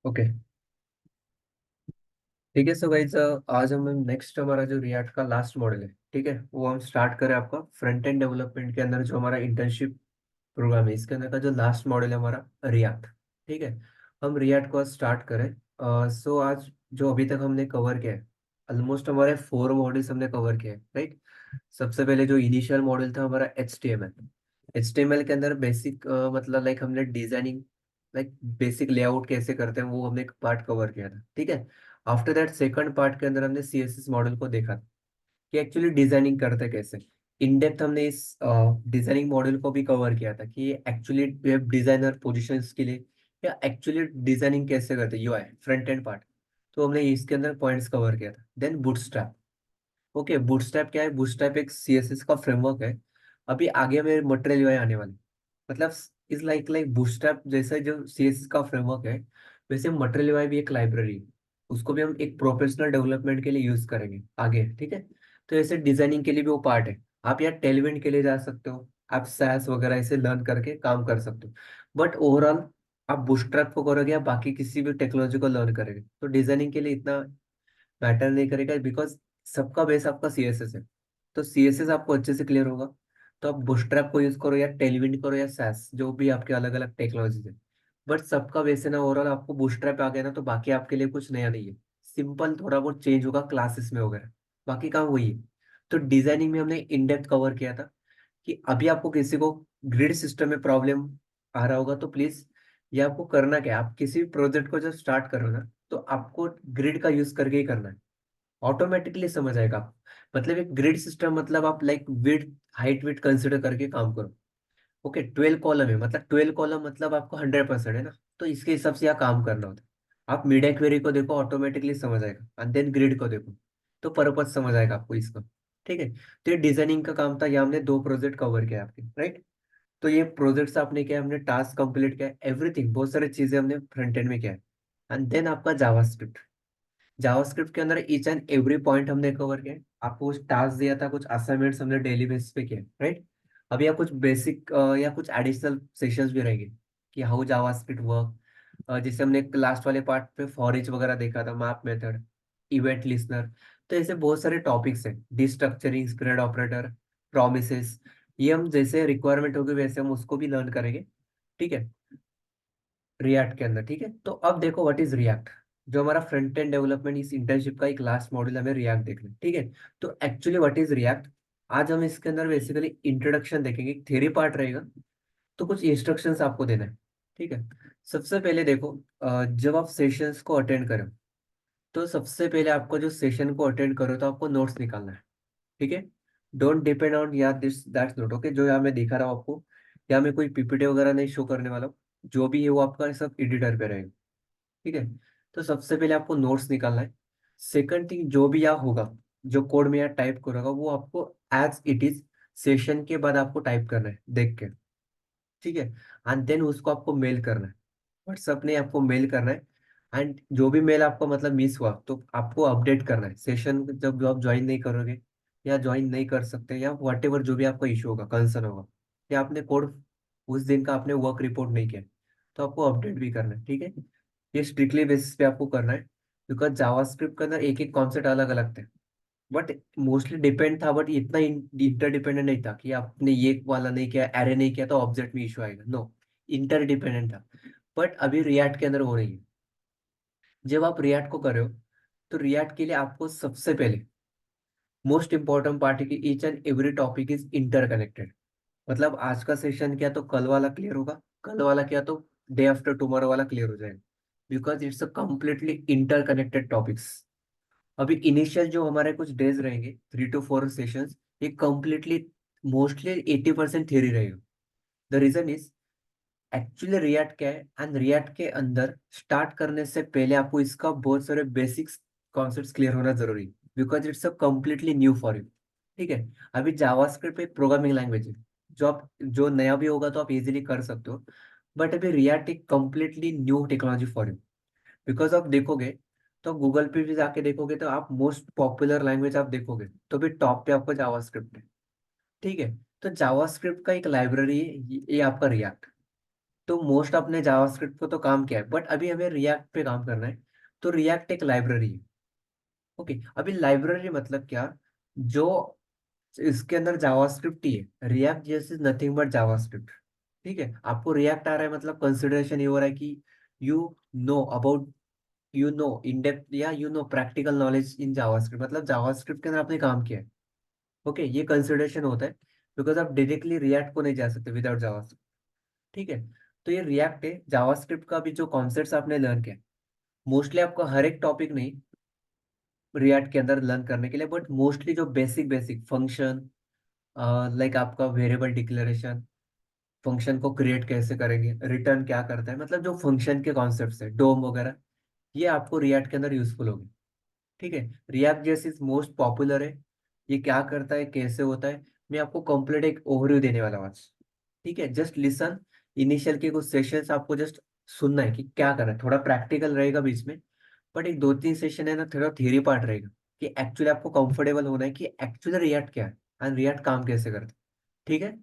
Okay. ठीक है, so guys, आज हम नेक्स्ट हमारा जो रिएक्ट का लास्ट मॉडल है, ठीक है, वो हम स्टार्ट करें आपका फ्रंट एंड डेवलपमेंट के अंदर जो हमारा इंटर्नशिप प्रोग्राम है इसके अंदर का जो लास्ट मॉडल है हमारा रिएक्ट। ठीक है, हम रिएक्ट को स्टार्ट करें। सो आज जो अभी तक हमने कवर किया है, ऑलमोस्ट हमारे 4 मॉडल्स हमने कवर किए हैं, राइट। सबसे पहले जो इनिशियल मॉडल था हमारा एच टी एम एल के अंदर बेसिक, मतलब लाइक हमने डिजाइनिंग, लाइक बेसिक लेआउट कैसे करते हैं वो हमने एक पार्ट कवर किया था, ठीक है। आफ्टर दैट सेकंड पार्ट के अंदर हमने सी एस एस मॉडल को देखा था कि एक्चुअली डिजाइनिंग करते कैसे। इन डेप्थ हमने इस डिजाइनिंग मॉडल को भी कवर किया था कि एक्चुअली वेब डिजाइनर पोजीशंस के लिए या एक्चुअली डिजाइनिंग कैसे करते यूआई फ्रंट एंड पार्ट। तो हमने इसके अंदर पॉइंट्स कवर किया था। Then bootstrap. ओके, बूटस्ट्रैप क्या है? बूटस्ट्रैप एक सीएसएस का फ्रेमवर्क है। अभी आगे में मटेरियल यूआई आने वाले, मतलब इज लाइक लाइक बूटस्ट्रैप जैसा जो सीएसएस का फ्रेमवर्क है, वैसे मटेरियल यूआई भी एक लाइब्रेरी है। उसको भी हम एक प्रोफेशनल डेवलपमेंट के लिए यूज करेंगे आगे, ठीक है। तो ऐसे डिजाइनिंग के लिए भी वो पार्ट है। आप यहाँ टेलविंड के लिए जा सकते हो, आप सैस वगैरह ऐसे लर्न करके काम कर सकते हो। बट ओवरऑल आप बूटस्ट्रैप को करोगे या बाकी किसी भी टेक्नोलॉजी को लर्न करेंगे तो डिजाइनिंग के लिए इतना मैटर नहीं करेगा, बिकॉज सबका बेस आपका सीएसएस है। तो सीएसएस आपको अच्छे से क्लियर होगा तो आप बूटस्ट्रैप को यूज करो या टेलविंड करो या सैस, जो भी आपके अलग अलग टेक्नोलॉजीज है। बट सबका बेस है ना, ओवरऑल आपको बूटस्ट्रैप आ गया ना तो बाकी आपके लिए कुछ नया नहीं है। सिंपल थोड़ा बहुत चेंज होगा क्लासेस में वगैरह, बाकी काम वही है। तो डिजाइनिंग में हमने इन डेप्थ कवर किया था कि अभी आपको किसी को ग्रिड सिस्टम में प्रॉब्लम आ रहा होगा तो प्लीज, ये आपको करना क्या है, आप किसी भी प्रोजेक्ट को जब स्टार्ट करो ना तो आपको ग्रिड का यूज करके ही करना है। ऑटोमेटिकली समझ आएगा आप। मतलब एक ग्रिड सिस्टम मतलब आप like width height width consider करके काम करो। ओके, 12 कॉलम है, मतलब 12 कॉलम मतलब आपको 100% है ना, तो इसके हिसाब से यहाँ काम करना होता है। आप मीडिया क्वेरी को देखो, ऑटोमेटिकली समझ आएगा, एंड देन ग्रिड को देखो तो पर्पज समझ आएगा आपको इसका। ठीक है, तो ये डिजाइनिंग का काम था, ये हमने 2 प्रोजेक्ट कवर किया आपके, राइट। तो ये प्रोजेक्ट्स आपने किया, हमने टास्क कंप्लीट किया, एवरीथिंग बहुत सारी चीजें हमने फ्रंट एंड में किया है। एंड देन आपका जावास्क्रिप्ट। जावास्क्रिप्ट के अंदर ईच एंड एवरी पॉइंट हमने कवर किया है। आपको कुछ टास्क दिया था, कुछ असाइनमेंट्स हमने डेली बेसिस पे किए, राइट। अभी या कुछ बेसिक या कुछ एडिशनल सेशंस भी रहेंगे कि हाउ जावास्क्रिप्ट वर्क। जैसे हमने लास्ट वाले पार्ट पे फॉर ईच वगैरह देखा था, मैप मेथड, इवेंट लिसनर। तो ऐसे बहुत सारे टॉपिक्स हैं, डिस्ट्रक्चरिंग, स्प्रेड ऑपरेटर, प्रोमिसेस। ये हम जैसे रिक्वायरमेंट होगी वैसे हम उसको भी लर्न करेंगे, ठीक है, रिएक्ट के अंदर। ठीक है, तो अब देखो व्हाट इज रिएक्ट। जो हमारा फ्रंट एंड डेवलपमेंट इस इंटर्नशिप का एक लास्ट मॉड्यूल हमें रिएक्ट देखना है, ठीक है। तो एक्चुअली व्हाट इज रिएक्ट, आज हम इसके अंदर बेसिकली इंट्रोडक्शन देखेंगे, थ्योरी पार्ट रहेगा। तो कुछ इंस्ट्रक्शंस आपको देना है, ठीक है। सबसे पहले देखो, जब आप सेशंस को अटेंड करो तो सबसे पहले आपको जो सेशन को अटेंड करो तो आपको नोट्स निकालना है, ठीक है। डोंट डिपेंड ऑन यार दिस दैट्स नोट, ओके। जो यहाँ मैं दिखा रहा हूँ आपको, यहाँ मैं कोई पीपीटी वगैरह नहीं शो करने वाला हूँ। जो भी है वो आपका सब एडिटर पे रहेगा, ठीक है। तो सबसे पहले आपको नोट्स निकालना है। सेकंड थिंग, जो भी यहाँ होगा, जो कोड में यहाँ टाइप करोगा वो आपको एज इट इज सेशन के बाद आपको टाइप करना है देख के, ठीक है। एंड देन उसको आपको मेल करना है, व्हाट्सएप ने आपको मेल करना है। एंड जो भी मेल आपको मतलब मिस हुआ तो आपको अपडेट करना है सेशन, जब आप ज्वाइन नहीं करोगे या ज्वाइन नहीं कर सकते या वट एवर जो भी आपका इशू होगा, कंसर्न होगा, या आपने कोड उस दिन का आपने वर्क रिपोर्ट नहीं किया तो आपको अपडेट भी करना है, ठीक है। ये स्ट्रिक्टली बेसिस पे आपको करना है, बिकॉज जावास्क्रिप्ट के अंदर एक एक कॉन्सेप्ट अलग अलग थे। बट मोस्टली डिपेंड था, बट इतना इंटरडिपेंडेंट नहीं था कि आपने ये वाला नहीं किया, एरे नहीं किया तो ऑब्जेक्ट में इशू आएगा, नो। इंटरडिपेंडेंट था। बट अभी रिएक्ट के अंदर हो रही है। जब आप रिएक्ट को कर रहे हो तो रिएक्ट के लिए आपको सबसे पहले मोस्ट इंपॉर्टेंट पार्ट है कि each and every topic is interconnected. मतलब आज का सेशन किया तो कल वाला क्लियर होगा, कल वाला किया तो डे आफ्टर टुमारो वाला क्लियर हो जाएगा, because it's a completely interconnected topics. अभी इनिशियल जो हमारे कुछ डेज रहेंगे, 3 to 4 सेशंस, ये कम्प्लीटली मोस्टली 80% थियरी रहेगा। The reason is actually React क्या है, एंड रिएक्ट के अंदर स्टार्ट करने से पहले आपको इसका बहुत सारे बेसिक्स कॉन्सेप्ट्स क्लियर होना जरूरी है, because it's a completely new for you, ठीक है। अभी जावास्क्रिप्ट एक प्रोग्रामिंग लैंग्वेज है, जो आप जो नया भी होगा तो आप इजीली कर सकते हो। बट अभी रिएक्ट एक completely new technology for you, because आप देखोगे तो गूगल पे भी जाके देखोगे तो आप मोस्ट पॉपुलर लैंग्वेज आप देखोगे तो भी टॉप पे आपका जावास्क्रिप्ट है, ठीक है। तो जावास्क्रिप्ट का एक लाइब्रेरी है, ये आपका रिएक्ट। तो मोस्ट अपने जावास्क्रिप्ट को तो काम किया है, बट अभी हमें रिएक्ट पे काम करना है। तो रिएक्ट एक लाइब्रेरी है। ओके, अभी लाइब्रेरी मतलब क्या, जो इसके अंदर जावास्क्रिप्ट ही है। रिएक्ट जैसे नथिंग बट जावास्क्रिप्ट। ठीक है, आपको रिएक्ट आ रहा है मतलब कंसिडरेशन ये हो रहा है कि you know about, you know in depth या you know practical knowledge in JavaScript, मतलब जावास्क्रिप्ट के अंदर आपने काम किया है। ओके, ये कंसिडरेशन होता है, बिकॉज आप डायरेक्टली रिएक्ट को नहीं जा सकते विदाउट जावास्क्रिप्ट। ठीक है, तो ये रिएक्ट है। जावास्क्रिप्ट का भी जो कॉन्सेप्ट्स आपने लर्न किया, मोस्टली आपको हर एक टॉपिक नहीं रिएक्ट के अंदर लर्न करने के लिए, बट मोस्टली जो बेसिक बेसिक फंक्शन, लाइक आपका वेरिएबल डिक्लेरेशन, फंक्शन को क्रिएट कैसे करेंगे, रिटर्न क्या करता है, मतलब जो फंक्शन के कॉन्सेप्ट्स है, डोम वगैरह, ये आपको रिएक्ट के अंदर यूजफुल होगी। ठीक है, रिएक्ट जैसे मोस्ट पॉपुलर है। ये क्या करता है, कैसे होता है, मैं आपको कंप्लीट एक ओवरव्यू देने वाला हूँ आज। ठीक है, जस्ट लिसन। इनिशियल के कुछ सेशंस आपको जस्ट सुनना है कि क्या कर रहा है, थोड़ा प्रैक्टिकल रहेगा बीच में, बट एक दो तीन सेशन है ना, थोड़ा थियरी पार्ट रहेगा कि एक्चुअली आपको कंफर्टेबल होना है कि एक्चुअली रिएक्ट क्या है एंड रिएक्ट काम कैसे करता है। ठीक है,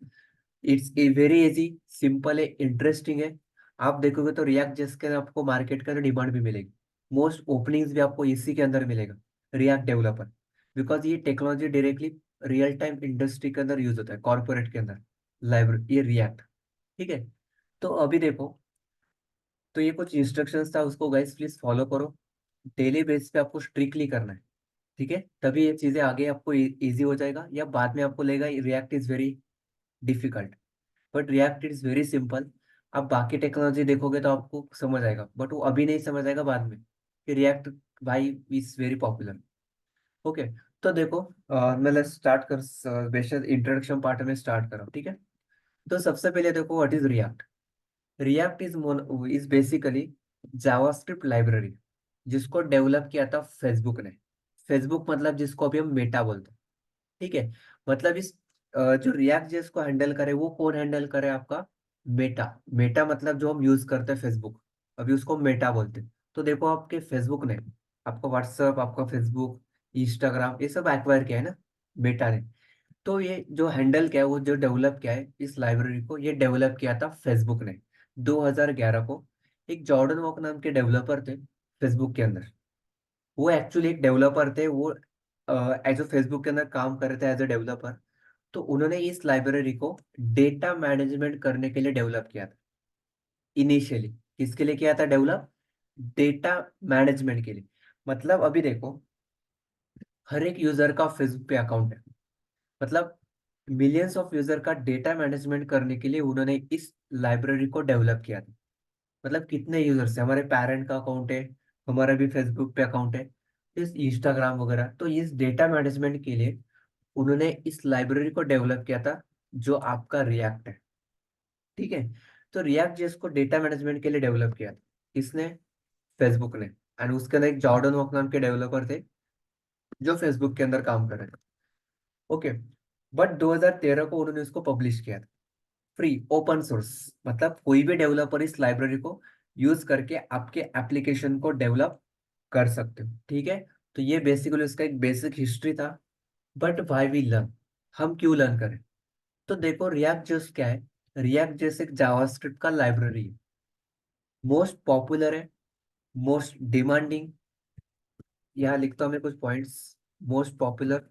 it's a very easy, simple है, इंटरेस्टिंग है। आप देखोगे तो रिएक्ट जिसके अंदर आपको मार्केट के अंदर डिमांड भी मिलेगी, मोस्ट ओपनिंग्स भी आपको इसी के अंदर मिलेगा, रिएक्ट डेवलपर। बिकॉज ये technology directly real time industry के अंदर यूज होता है, कॉर्पोरेट के अंदर लाइब्रेरी ये रिएक्ट। ठीक है, तो अभी देखो, तो ये कुछ इंस्ट्रक्शंस था, उसको गाइस प्लीज फॉलो करो। डेली बेस पे आपको स्ट्रिक्टली करना है। ठीक है, तभी ये चीजें आगे आपको इजी हो जाएगा, या बाद में आपको लगेगा react is very difficult, but react is very simple. आप बाकी टेक्नोलॉजी देखोगे तो आपको समझ आएगा, बट वो अभी नहीं समझ आएगा, बाद में कि रिएक्ट भाई इज वेरी पॉपुलर। ओके, तो देखो, मैं स्टार्ट कर, बेशक इंट्रोडक्शन पार्ट में स्टार्ट करो। ठीक है, तो सबसे पहले देखो what is react. React is basically JavaScript library, जिसको डेवलप किया था फेसबुक ने। फेसबुक मतलब जिसको अभी हम मेटा बोलते हैं। ठीक है, मतलब इस जो रिएक्ट जेएस को हैंडल करे, वो कौन हैंडल करे, आपका मेटा। मेटा मतलब जो हम यूज करते हैं फेसबुक, अभी उसको मेटा बोलते हैं। तो देखो, आपके फेसबुक ने आपका व्हाट्सएप, आपका फेसबुक, इंस्टाग्राम, ये सब एक्वायर किया है ना मेटा ने। तो ये जो हैंडल किया है, वो जो डेवलप किया है इस लाइब्रेरी को, ये डेवलप किया था फेसबुक ने 2011 को। एक जॉर्डन वॉक नाम के डेवलपर थे फेसबुक के अंदर। वो एक्चुअली एक डेवलपर थे, वो एज अ फेसबुक के अंदर काम कर रहे थे एज अ डेवलपर। तो उन्होंने इस लाइब्रेरी को डेटा मैनेजमेंट करने के लिए डेवलप किया था इनिशियली। किसके लिए किया था डेवलप, डेटा मैनेजमेंट के लिए। मतलब अभी देखो, हर एक यूजर का फेसबुक पे अकाउंट है, मतलब मिलियंस ऑफ यूजर का डेटा मैनेजमेंट करने के लिए उन्होंने इस लाइब्रेरी को डेवलप किया था। मतलब कितने यूजर्स है, हमारे पेरेंट का अकाउंट है, हमारा भी फेसबुक पे अकाउंट है, इस इंस्टाग्राम वगैरह। तो इस डेटा मैनेजमेंट के लिए उन्होंने इस लाइब्रेरी को डेवलप किया था, जो आपका रिएक्ट है। ठीक है, तो रिएक्ट जिसको डेटा मैनेजमेंट के लिए डेवलप किया था, किसने, फेसबुक ने। एंड उसके अंदर एक जॉर्डन वॉक नाम के डेवलपर थे, जो फेसबुक के अंदर काम कर रहे थे। ओके, बट 2013 को उन्होंने उसको पब्लिश किया था, फ्री ओपन सोर्स। मतलब कोई भी डेवलपर इस लाइब्रेरी को यूज करके आपके एप्लीकेशन को डेवलप कर सकते हो। ठीक है, तो ये बेसिकली उसका एक बेसिक हिस्ट्री था। बट वाई वी लर्न, हम क्यों लर्न करें। तो देखो, रिएक्ट जस्ट क्या है, रिएक्ट जैसे एक जावास्क्रिप्ट का लाइब्रेरी है, मोस्ट पॉपुलर है, मोस्ट डिमांडिंग। यहाँ लिखता हूँ मैं कुछ points. Most popular,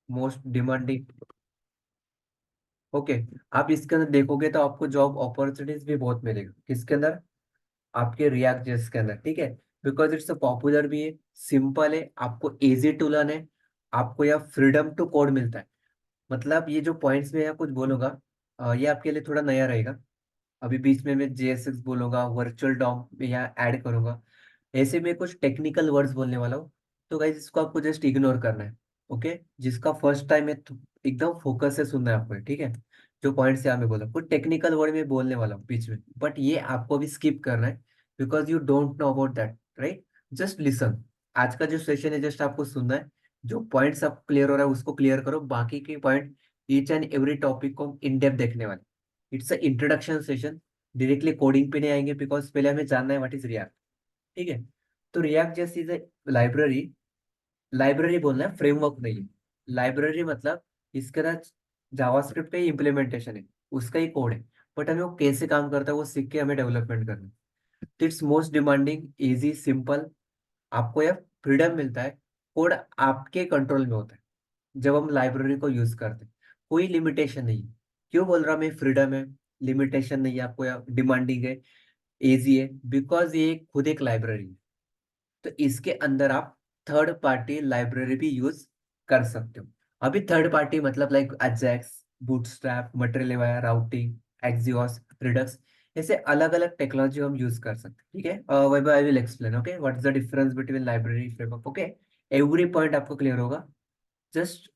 most demanding. Okay, आप इसके अंदर देखोगे तो आपको जॉब अपॉर्चुनिटीज भी बहुत मिलेगा, किसके अंदर, आपके रिएक्ट जेएस के अंदर। ठीक है, बिकॉज इट्स पॉपुलर भी है, सिंपल है, आपको इजी टू लर्न है, आपको यह फ्रीडम टू कोड मिलता है। मतलब ये जो पॉइंट्स में या कुछ बोलूंगा, ये आपके लिए थोड़ा नया रहेगा। अभी बीच में मैं जेएसएक्स बोलूंगा, वर्चुअल डॉम में यहाँ ऐड करूंगा, ऐसे में कुछ टेक्निकल वर्ड्स बोलने वाला हूँ। तो गाइस इसको आपको जस्ट इग्नोर करना है। ओके, जिसका फर्स्ट टाइम है तो एकदम फोकस से सुनना है आपको, ठीक है। जो पॉइंट्स यहाँ में बोला, कुछ टेक्निकल वर्ड में बोलने वाला हूँ बीच में, बट ये आपको भी स्किप करना है, because you don't know about that, right. Just listen. आज का जो सेशन है जस्ट आपको सुनना है, जो पॉइंट्स आप क्लियर हो रहा है उसको क्लियर करो, बाकी के point each and every topic को इन डेप्थ देखने वाले। It's a introduction session, directly coding पे नहीं आएंगे, बिकॉज पहले हमें जानना है व्हाट इज रिएक्ट। ठीक है, तो रिएक्ट जैसी इज लाइब्रेरी। लाइब्रेरी बोलना है, फ्रेमवर्क नहीं है। लाइब्रेरी मतलब इसके अंदर जावास्क्रिप्ट का ही इम्प्लीमेंटेशन है। उसका ही कोड है, बट हमें वो कैसे काम करता है वो सीख के हमें डेवलपमेंट करना है। तो it's most demanding, easy, simple. आपको यह फ्रीडम मिलता है, कोड आपके कंट्रोल में होता है जब हम लाइब्रेरी को यूज करते हैं। कोई लिमिटेशन नहीं है। क्यों बोल रहा मैं फ्रीडम है, लिमिटेशन नहीं है आपको, या डिमांडिंग है, इजी है? बिकॉज ये खुद एक लाइब्रेरी है। तो इसके अंदर आप थर्ड पार्टी लाइब्रेरी भी यूज कर सकते हो। अभी थर्ड पार्टी मतलब like Ajax, bootstrap, material, routing, Axios, Redux, ऐसे अलग अलग टेक्नोलॉजी हम यूज कर सकते हैं। ठीक है, वही I will explain. Okay, what is the difference between library framework? Okay, every point आपको क्लियर होगा। Just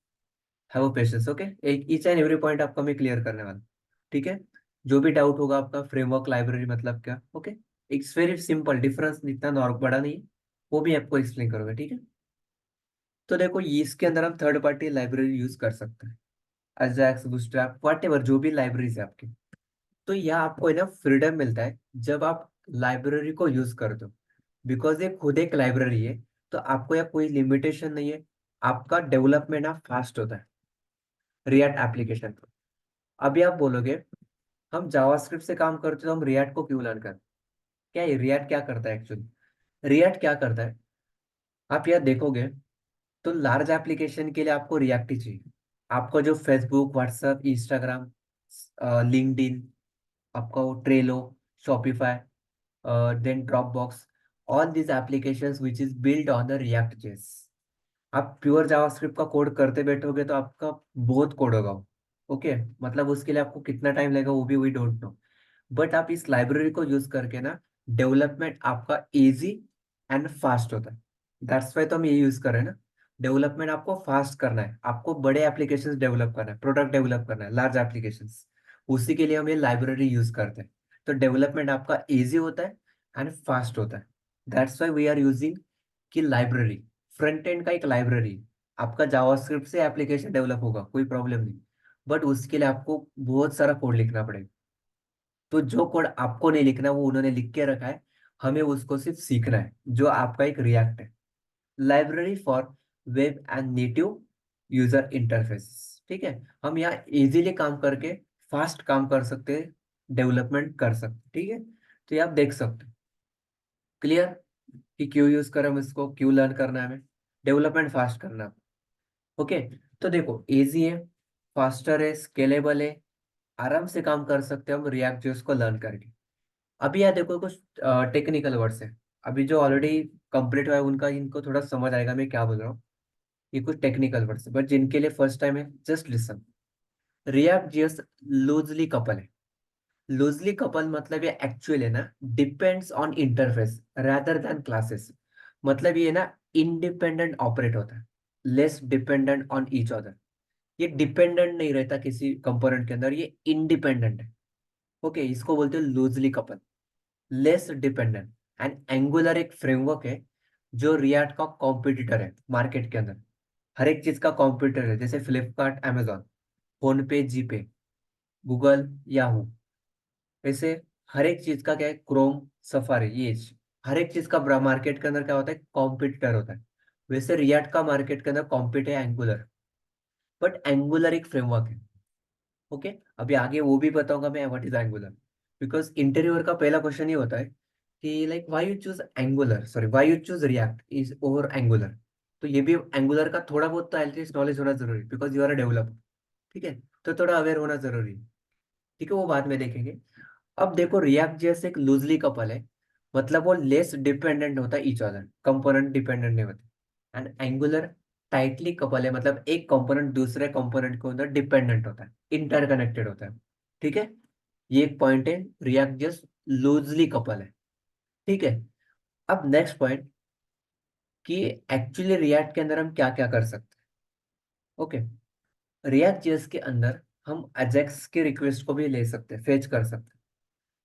have patience. ओके, एक ईच एंड एवरी पॉइंट आपका मैं क्लियर करने वाला हूं, ठीक है? जो भी डाउट होगा आपका, फ्रेमवर्क लाइब्रेरी मतलब क्या, okay, it's very simple, difference इतना बड़ा नहीं है, वो भी आपको एक्सप्लेन करोगे, ठीक है? तो देखो, ये इसके अंदर हम थर्ड पार्टी लाइब्रेरी यूज कर सकते हैं, अजैक्स, बूटस्ट्रैप, व्हाटएवर, जो भी लाइब्रेरीज है आपकी। तो यह आपको है ना फ्रीडम मिलता है जब आप लाइब्रेरी को यूज करते हो, बिकॉज ये खुद एक लाइब्रेरी है। तो आपको यहाँ कोई लिमिटेशन नहीं है, आपका डेवलपमेंट ना फास्ट होता है रिएक्ट एप्लीकेशन पर। अभी आप बोलोगे हम जावास्क्रिप्ट से काम करते हो, तो हम रिएक्ट को क्यों लर्न करें? क्या है रिएक्ट, क्या करता है एक्चुअली? रिएक्ट क्या करता है, आप यह देखोगे तो लार्ज एप्लीकेशन के लिए आपको रिएक्ट ही चाहिए। आपका जो फेसबुक, व्हाट्सएप, इंस्टाग्राम, लिंक्डइन, आपका वो Trello, Shopify, then Dropbox, all these applications which is build on the React JS. आप प्योर जावास्क्रिप्ट का कोड करते बैठोगे तो आपका बहुत कोड होगा। ओके, मतलब उसके लिए आपको कितना टाइम लगेगा वो भी वी डोंट नो। बट आप इस लाइब्रेरी को यूज करके ना, डेवलपमेंट आपका इजी एंड फास्ट होता है। दैट्स वाई तो हम ये यूज कर रहे हैं ना। डेवलपमेंट आपको फास्ट करना है, आपको बड़े एप्लीकेशंस डेवलप करना है, प्रोडक्ट डेवलप करना है, लार्ज एप्लीकेशंस, उसी के लिए हम ये लाइब्रेरी यूज करते हैं। तो डेवलपमेंट आपका इजी होता है एंड फास्ट होता है। That's why we are using की लाइब्रेरी, फ्रंट एंड का एक लाइब्रेरी। आपका जावास्क्रिप्ट से एप्लीकेशन डेवलप होगा, कोई प्रॉब्लम नहीं, बट उसके लिए आपको बहुत सारा कोड लिखना पड़ेगा। तो जो कोड आपको नहीं लिखना वो उन्होंने लिख के रखा है, हमें उसको सिर्फ सीखना है, जो आपका एक रिएक्ट है, library for web and native user interface. ठीक है, हम यहाँ इजीली काम करके फास्ट काम कर सकते हैं, डेवलपमेंट कर सकते हैं, ठीक है? तो ये आप देख सकते हो, क्लियर, कि क्यों यूज करें हम इसको, क्यों लर्न करना है हमें, डेवलपमेंट फास्ट करना है। ओके, तो देखो, इजी है, फास्टर है, स्केलेबल है, आराम से काम कर सकते हैं हम रिएक्ट जेएस को लर्न करके। अभी यार देखो, कुछ टेक्निकल वर्ड्स है, अभी जो ऑलरेडी कंप्लीट हुआ है उनका, इनको थोड़ा समझ आएगा मैं क्या बोल रहा हूँ। ये कुछ टेक्निकल वर्ड्स है, बट जिनके लिए फर्स्ट टाइम है, just listen. React JS loosely couple है। लूजली कपल मतलब ये एक्चुअल है ना, depends on interface rather than classes. मतलब ये ना इंडिपेंडेंट ऑपरेट होता है, less dependent on each other. ये डिपेंडेंट नहीं रहता किसी कंपोनेंट के अंदर, ये इंडिपेंडेंट है। ओके, इसको बोलते हैं loosely couple, less dependent. And angular एक फ्रेमवर्क है जो रिएक्ट का कॉम्पिटिटर है मार्केट के अंदर। हर एक चीज का कॉम्पिटिटर है, जैसे फ्लिपकार्ट, amazon, फोन पे, जीपे, गूगल, याहू, ऐसे हर एक चीज का क्या है, क्रोम, सफारी, ये हर एक चीज का मार्केट के अंदर क्या होता है, कॉम्पिटिटर होता है। वैसे रिएक्ट का मार्केट के अंदर कॉम्पिट है एंगुलर, बट एंगुलर एक फ्रेमवर्क है। ओके, अभी आगे वो भी बताऊंगा मैं what is angular. Because interviewer का पहला क्वेश्चन ये होता है कि like why you choose angular, sorry why you choose react is over angular. तो ये भी एंगुलर का थोड़ा बहुत तो एटलीस्ट नॉलेज होना जरूरी, because you are a developer. ठीक है, तो थोड़ा अवेयर होना जरूरी है। ठीक है, वो बाद में देखेंगे। अब देखो, रिएक्ट जैसे एक लूजली कपल है, मतलब वो लेस डिपेंडेंट होता है ईच अदर, कंपोनेंट डिपेंडेंट नहीं होते। एंड एंगुलर टाइटली कपल है, मतलब एक कंपोनेंट दूसरे कंपोनेंट के अंदर डिपेंडेंट होता है, इंटरकनेक्टेड होता है। ठीक है, ये एक पॉइंट है, रिएक्ट जस्ट लूजली कपल है। ठीक है, अब नेक्स्ट पॉइंट, कि एक्चुअली रिएक्ट के अंदर हम क्या क्या कर सकते हैं। ओके, रिएक्ट जेएस के अंदर हम अजेक्स के रिक्वेस्ट को भी ले सकते हैं, फेच कर सकते हैं।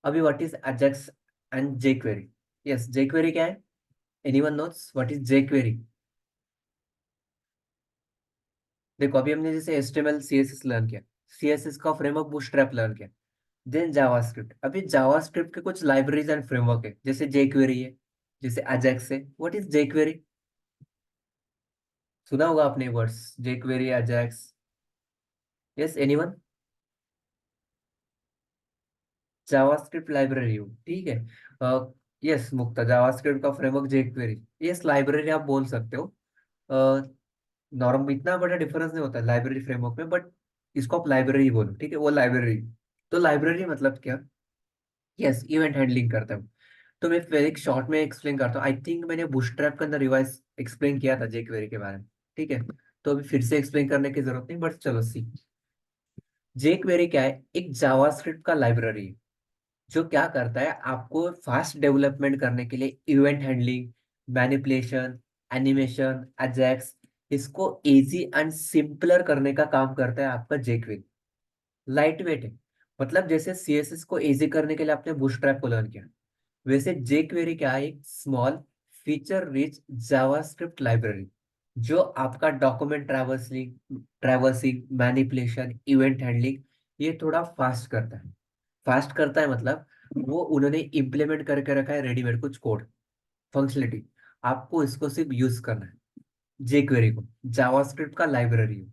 अभी what is Ajax and jQuery? Yes, jQuery क्या है? Anyone notes what is jQuery? देखो, अभी हमने जैसे HTML CSS लर्न किया, CSS का फ्रेमवर्क बूटस्ट्रैप लर्न किया, देन जावास्क्रिप्ट। अभी जावास्क्रिप्ट के कुछ लाइब्रेरीज एंड फ्रेमवर्क है, जैसे जेक्वेरी है, जैसे अजेक्स है। What is jQuery? सुना होगा आपने words jQuery, Ajax. Yes, anyone? JavaScript library हो, ठीक है। यस मुक्ता, जावास्क्रिप्ट का फ्रेमवर्क जेक्वेरी, यस लाइब्रेरी आप बोल सकते हो। नॉर्म इतना बड़ा डिफरेंस नहीं होता है लाइब्रेरी फ्रेमवर्क में, बट इसको आप लाइब्रेरी बोलो, ठीक है, वो लाइब्रेरी। तो लाइब्रेरी मतलब क्या? यस, इवेंट हैंडलिंग करता हूँ। तो मैं फिर एक शॉर्ट में एक्सप्लेन करता हूँ। आई थिंक मैंने बूटस्ट्रैप के अंदर रिवाइज एक्सप्लेन किया था जेक्वेरी के बारे में, ठीक है। तो अभी फिर से एक्सप्लेन करने की जरूरत नहीं, बट चलो सी। जेक्वेरी क्या है? एक जावास्क्रिप्ट का लाइब्रेरी है, जो क्या करता है, आपको फास्ट डेवलपमेंट करने के लिए event handling, manipulation, animation, Ajax, इसको इजी एंड सिंपलर करने का काम करता है आपका जेक्वेरी। लाइट वेट है, मतलब जैसे सीएसएस को इजी करने के लिए आपने बूटस्ट्रैप को लर्न किया, वैसे जेक्वेरी क्या है, एक small feature rich JavaScript library, जो आपका document traversing, manipulation, event handling, ये थोड़ा फास्ट करता है। फास्ट करता है मतलब वो उन्होंने इम्प्लीमेंट करके रखा है रेडीमेड कुछ कोड फंक्शनलिटी, आपको इसको सिर्फ यूज करना है। जेक्वेरी को जावास्क्रिप्ट का लाइब्रेरी हो,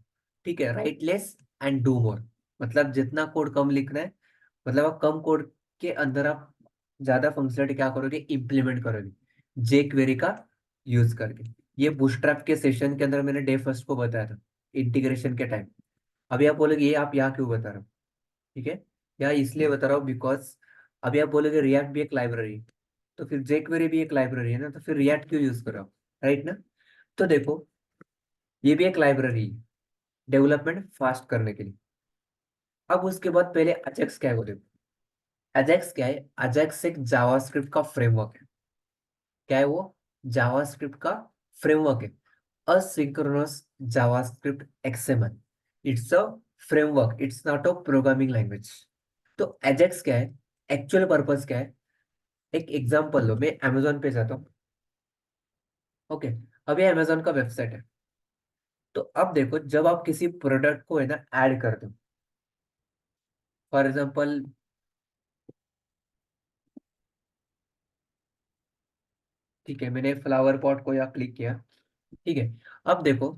ठीक है, right less and do more, मतलब जितना कोड कम लिखना है, मतलब आप कम कोड के अंदर आप ज्यादा फंक्शनलिटी क्या करोगे, इम्प्लीमेंट करोगे जेक्वेरी का यूज करके। ये बूटस्ट्रैप के सेशन के अंदर मैंने डे फर्स्ट को बताया था, इंटीग्रेशन के टाइम। अभी आप बोलोगे ये आप यहाँ क्यों बता रहे हो, ठीक है, या इसलिए बता रहा हूँ बिकॉज अभी आप बोलोगे रिएक्ट भी एक लाइब्रेरी, तो फिर जेक्वेरी भी एक लाइब्रेरी है ना, तो फिर रिएक्ट क्यों यूज करो, राइट ना। तो देखो, ये भी एक लाइब्रेरी है डेवलपमेंट फास्ट करने के लिए। अब उसके बाद पहले अजेक्स क्या है वो देखो। अजेक्स क्या है? अजेक्स एक जावास्क्रिप्ट का फ्रेमवर्क है। क्या है वो? जावास्क्रिप्ट का फ्रेमवर्क है, asynchronous JavaScript XML. It's a framework, it's not a programming language. तो अजेक्स क्या है? एक्चुअल पर्पस क्या है? एक एग्जांपल लो, मैं अमेजोन पे जाता हूँ, ओके, अब ये अमेजोन का वेबसाइट है। तो अब देखो, जब आप किसी प्रोडक्ट को है ना ऐड कर दो, फॉर एग्जांपल, ठीक है, मैंने फ्लावर पॉट को यहाँ क्लिक किया, ठीक है। अब देखो,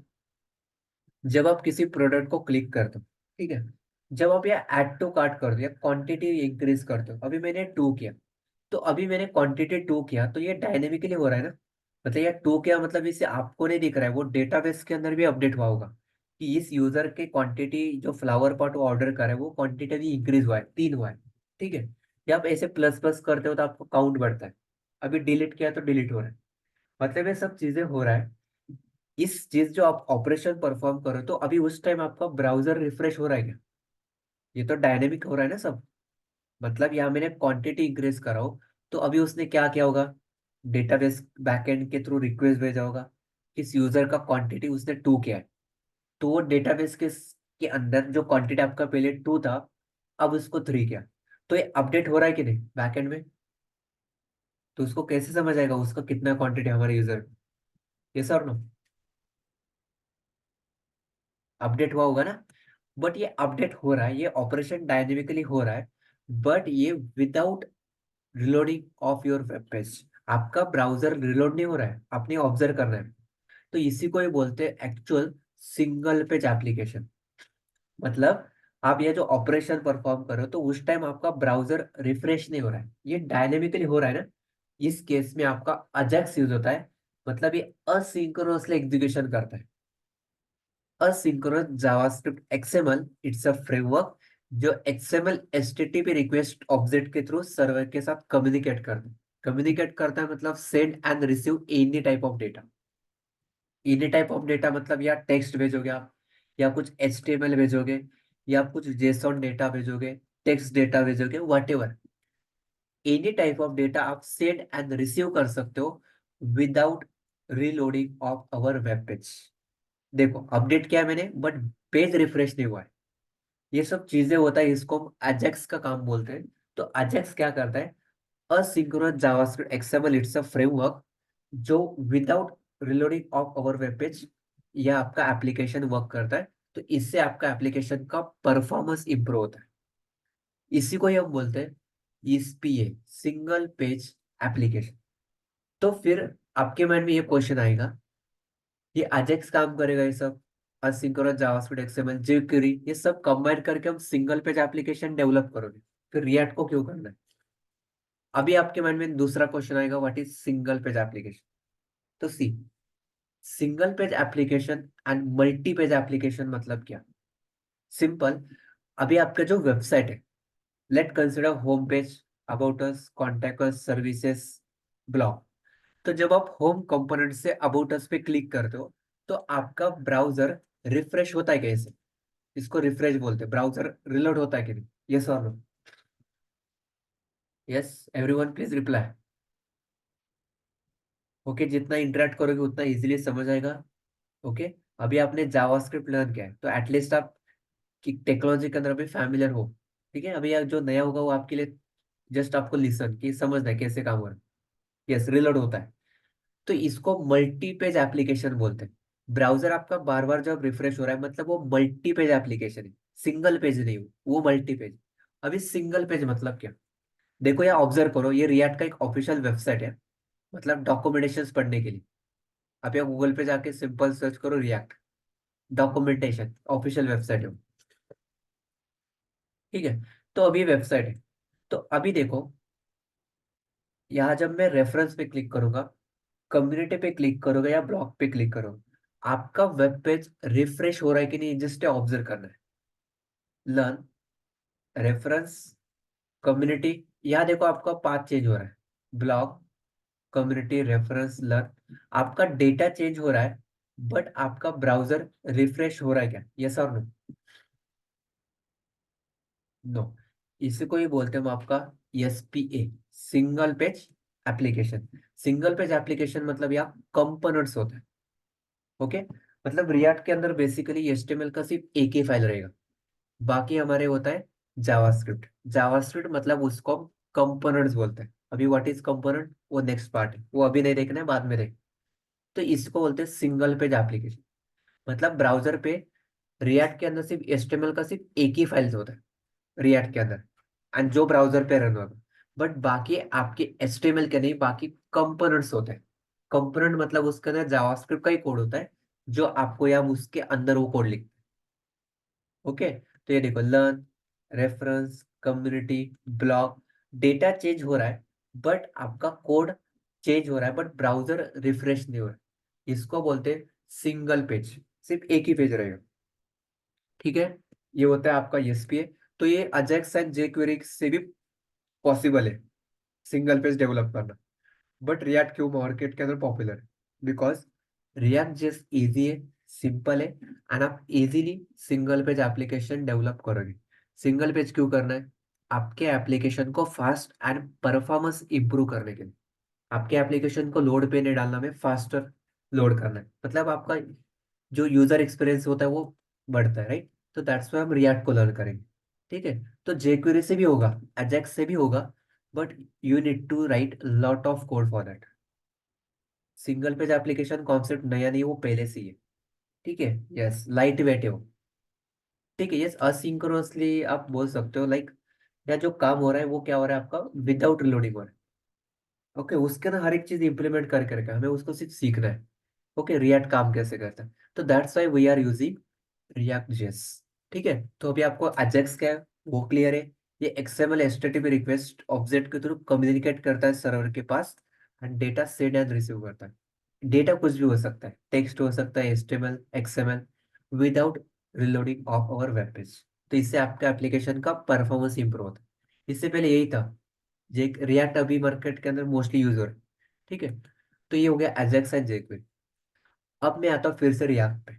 जब आप किसी प्रोडक्ट को क्लिक कर दो, ठीक है, जब आप यहाँ ऐड टू कार्ट कर दो या क्वांटिटी इंक्रीज कर दो, अभी मैंने टू किया, तो अभी मैंने क्वांटिटी टू किया, तो ये डायनेमिकली हो रहा है ना, मतलब ये टू किया मतलब इसे आपको नहीं दिख रहा है, वो डेटाबेस के अंदर भी अपडेट हुआ होगा कि इस यूजर के क्वांटिटी जो फ्लावर पॉट वो ऑर्डर करे वो क्वांटिटी भी इंक्रीज हुआ है, तीन हुआ है, ठीक है। या आप ऐसे प्लस प्लस करते हो तो आपको काउंट बढ़ता है। अभी डिलीट किया तो डिलीट हो रहा है, मतलब ये सब चीजें हो रहा है। इस चीज जो आप ऑपरेशन परफॉर्म करो, तो अभी उस टाइम आपका ब्राउजर रिफ्रेश हो रहा है क्या? ये तो डायनेमिक हो रहा है ना सब, मतलब यहाँ मैंने क्वांटिटी इंक्रीज करा हो, तो अभी उसने क्या किया होगा, डेटाबेस बैकएंड के थ्रू रिक्वेस्ट भेजा होगा, किस यूजर का क्वांटिटी उसने टू किया है, तो वो डेटाबेस के अंदर जो क्वांटिटी आपका पहले टू था, अब उसको थ्री किया, तो ये अपडेट हो रहा है कि नहीं बैकएंड में? तो उसको कैसे समझ आएगा उसका कितना क्वांटिटी हमारे यूजर, ये सर नो, अपडेट हुआ होगा ना। बट ये अपडेट हो रहा है, ये ऑपरेशन डायनेमिकली हो रहा है, बट ये without reloading of your web page. आपका ब्राउजर रिलोड नहीं हो रहा है, आपने ऑब्जर्व करना है। तो इसी को ये बोलते हैं एक्चुअल सिंगल पेज एप्लीकेशन। मतलब आप ये जो ऑपरेशन परफॉर्म करो तो उस टाइम आपका ब्राउजर रिफ्रेश नहीं हो रहा है, ये डायनेमिकली हो रहा है ना। इस केस में आपका अजैक्स यूज होता है, मतलब ये असिंक्रोनसली एग्जीक्यूशन करता है। asynchronous JavaScript XML, it's a framework जो XML HTTP रिक्वेस्ट ऑब्जेक्ट के थ्रू सर्वर के साथ कम्युनिकेट करता है, मतलब send and receive any type of data. Any type of data मतलब या टेक्स्ट भेजोगे आप, या कुछ HTML भेजोगे, या कुछ जेसॉन डेटा भेजोगे, टेक्स्ट डेटा भेजोगे, what ever, any type of data आप सेंड एंड रिसीव कर सकते हो without reloading of our web page. देखो अपडेट किया है मैंने, बट पेज रिफ्रेश नहीं हुआ है। ये सब चीजें होता है, इसको हम अजेक्स का काम बोलते हैं। तो अजेक्स क्या करता है? Asynchronous JavaScript XML, it's a framework जो without reloading of our web page या आपका एप्लीकेशन वर्क करता है। तो इससे आपका एप्लीकेशन का परफॉर्मेंस इंप्रूव होता है। इसी को ही हम बोलते हैं एसपीए, सिंगल पेज एप्लीकेशन। तो फिर आपके माइंड में ये क्वेश्चन आएगा, ये अजेक्स काम करेगा, ये सब असिंक्रोनस जावास्क्रिप्ट एक्सएमएल जेक्वेरी, ये सब कंबाइन करके हम सिंगल पेज एप्लीकेशन डेवलप करोगे, फिर रिएक्ट को क्यों करना है। अभी आपके माइंड में दूसरा क्वेश्चन आएगा, what is single page application. तो see, single page application and multi page application मतलब क्या। सिंपल, अभी आपका जो वेबसाइट है, let consider home page, about us, contact us, services, blog. तो जब आप होम कंपोनेंट से अबाउट अस पे क्लिक करते हो, तो आपका ब्राउजर रिफ्रेश होता है कैसे। इसको रिफ्रेश बोलते हैं। ब्राउजर रिलोड होता है कि नहीं, यस और no. Yes, everyone please reply. Okay, जितना इंटरेक्ट करोगे उतना इजीली समझ आएगा। ओके, अभी आपने जावास्क्रिप्ट लर्न किया है, तो एटलीस्ट आप कि टेक्नोलॉजी के अंदर अभी फैमिलियर हो। ठीक है, अभी जो नया होगा वो आपके लिए जस्ट आपको लिसन कि समझना है कैसे काम हो रहा है। यस, रिलोड होता है। तो इसको मल्टी पेज एप्लीकेशन बोलते हैं। ब्राउजर आपका बार बार जब रिफ्रेश हो रहा है, मतलब वो मल्टी पेज एप्लीकेशन है, सिंगल पेज नहीं, वो मल्टी पेज। अभी सिंगल पेज मतलब क्या, देखो यहाँ ऑब्जर्व करो, ये रिएक्ट का एक ऑफिशियल वेबसाइट है, मतलब डॉक्यूमेंटेशन पढ़ने के लिए। आप यहाँ गूगल पे जाके सिंपल सर्च करो रिएक्ट डॉक्यूमेंटेशन, ऑफिशियल वेबसाइट है वो। ठीक है, तो अभी वेबसाइट है। तो अभी देखो, यहाँ जब मैं रेफरेंस पे क्लिक करूंगा, कम्युनिटी पे क्लिक करोगे या ब्लॉग पे क्लिक करो, आपका वेब पेज रिफ्रेश हो रहा है कि नहीं, जस्ट ऑब्जर्व करना है। लर्न, रेफरेंस, कम्युनिटी, यहाँ देखो आपका पाथ चेंज हो रहा है। ब्लॉग, कम्युनिटी, रेफरेंस, लर्न, आपका डेटा चेंज हो रहा है, बट आपका ब्राउजर रिफ्रेश हो रहा है क्या, यस और नो। नो, इसी को ही बोलते हैं हम आपका SPA, single page application. Single page application मतलब यहाँ कंपोनेंट्स होते हैं। ओके, मतलब रिएक्ट के अंदर बेसिकली एचटीएमएल का सिर्फ एक ही फाइल रहेगा, बाकी हमारे होता है जावास्क्रिप्ट। जावास्क्रिप्ट मतलब उसको कंपोनेंट्स बोलते हैं। अभी व्हाट इज कंपोनेंट, वो नेक्स्ट पार्ट है, वो अभी नहीं देखना है, बाद में देख। तो इसको बोलते हैं सिंगल पेज एप्लीकेशन। मतलब ब्राउजर पे रिएक्ट के अंदर सिर्फ एचटीएमएल का सिर्फ एक ही फाइल होता है रिएक्ट के अंदर, एंड जो ब्राउजर पे रन होगा। बट बाकी आपके एचटीएमएल के नहीं, बाकी कंपोनेंट्स होते हैं। कंपोनेंट मतलब उसके अंदर जावास्क्रिप्ट का ही कोड होता है, जो आपको या उसके अंदर वो कोड लिख। ओके, तो ये देखो, learn, reference, community, blog, data change हो रहा है, बट आपका कोड चेंज हो रहा है, बट ब्राउजर रिफ्रेश नहीं हो रहा है। इसको बोलते हैं सिंगल पेज, सिर्फ एक ही पेज रहेगा। ठीक है, ये होता है आपका एसपीए। तो ये अजेक्स एंड जेक्वेरी से भी पॉसिबल है सिंगल पेज डेवलप करना। बट रिएक्ट क्यों मार्केट के अंदर पॉपुलर है, बिकॉज रिएक्ट जस्ट इजी है, सिंपल है, एंड आप easily single page application develop करोगे। सिंगल पेज क्यों करना है, आपके एप्लीकेशन को फास्ट एंड परफॉर्मेंस इंप्रूव करने के लिए। आपके एप्लीकेशन को लोड पे नहीं डालना, में फास्टर लोड करना है, मतलब आपका जो यूजर एक्सपीरियंस होता है वो बढ़ता है, राइट। तो दैट्स वाई हम रिएक्ट को लर्न करेंगे। ठीक है, तो jQuery से भी होगा, अजेक्स से भी होगा, but you need to write lot of code for that. Single page application concept नया नहीं, वो पहले से ही है। ठीक है, यस, लाइट वेट है वो। ठीक है, यस, असिंक्रोनसली आप बोल सकते हो, लाइक या जो काम हो रहा है वो क्या हो रहा है आपका, विदाउट रिलोडिंग हो रहा है। ओके, उसके ना हर एक चीज इंप्लीमेंट कर करके हमें उसको सिर्फ सीखना है। ओके, रिएक्ट काम कैसे करता है, तो that's why we are using React JS. ठीक है, तो अभी आपको अजेक्स क्या है वो क्लियर है। ये एक्सएमएल एचटीटीपी रिक्वेस्ट ऑब्जेक्ट के थ्रू कम्युनिकेट करता है सर्वर के पास, and data send and receive करता है। डेटा कुछ भी हो सकता है, टेक्स्ट हो सकता है, HTML, XML, without reloading of our web page. तो इससे आपका एप्लीकेशन का परफॉर्मेंस इंप्रूव होता है। इससे पहले यही था, जे रिएक्ट अभी मार्केट के अंदर मोस्टली यूज हो रहा है। ठीक है, तो ये हो गया एजेक्स एंड जेक्वे। अब मैं आता हूँ फिर से रिएक्ट पे।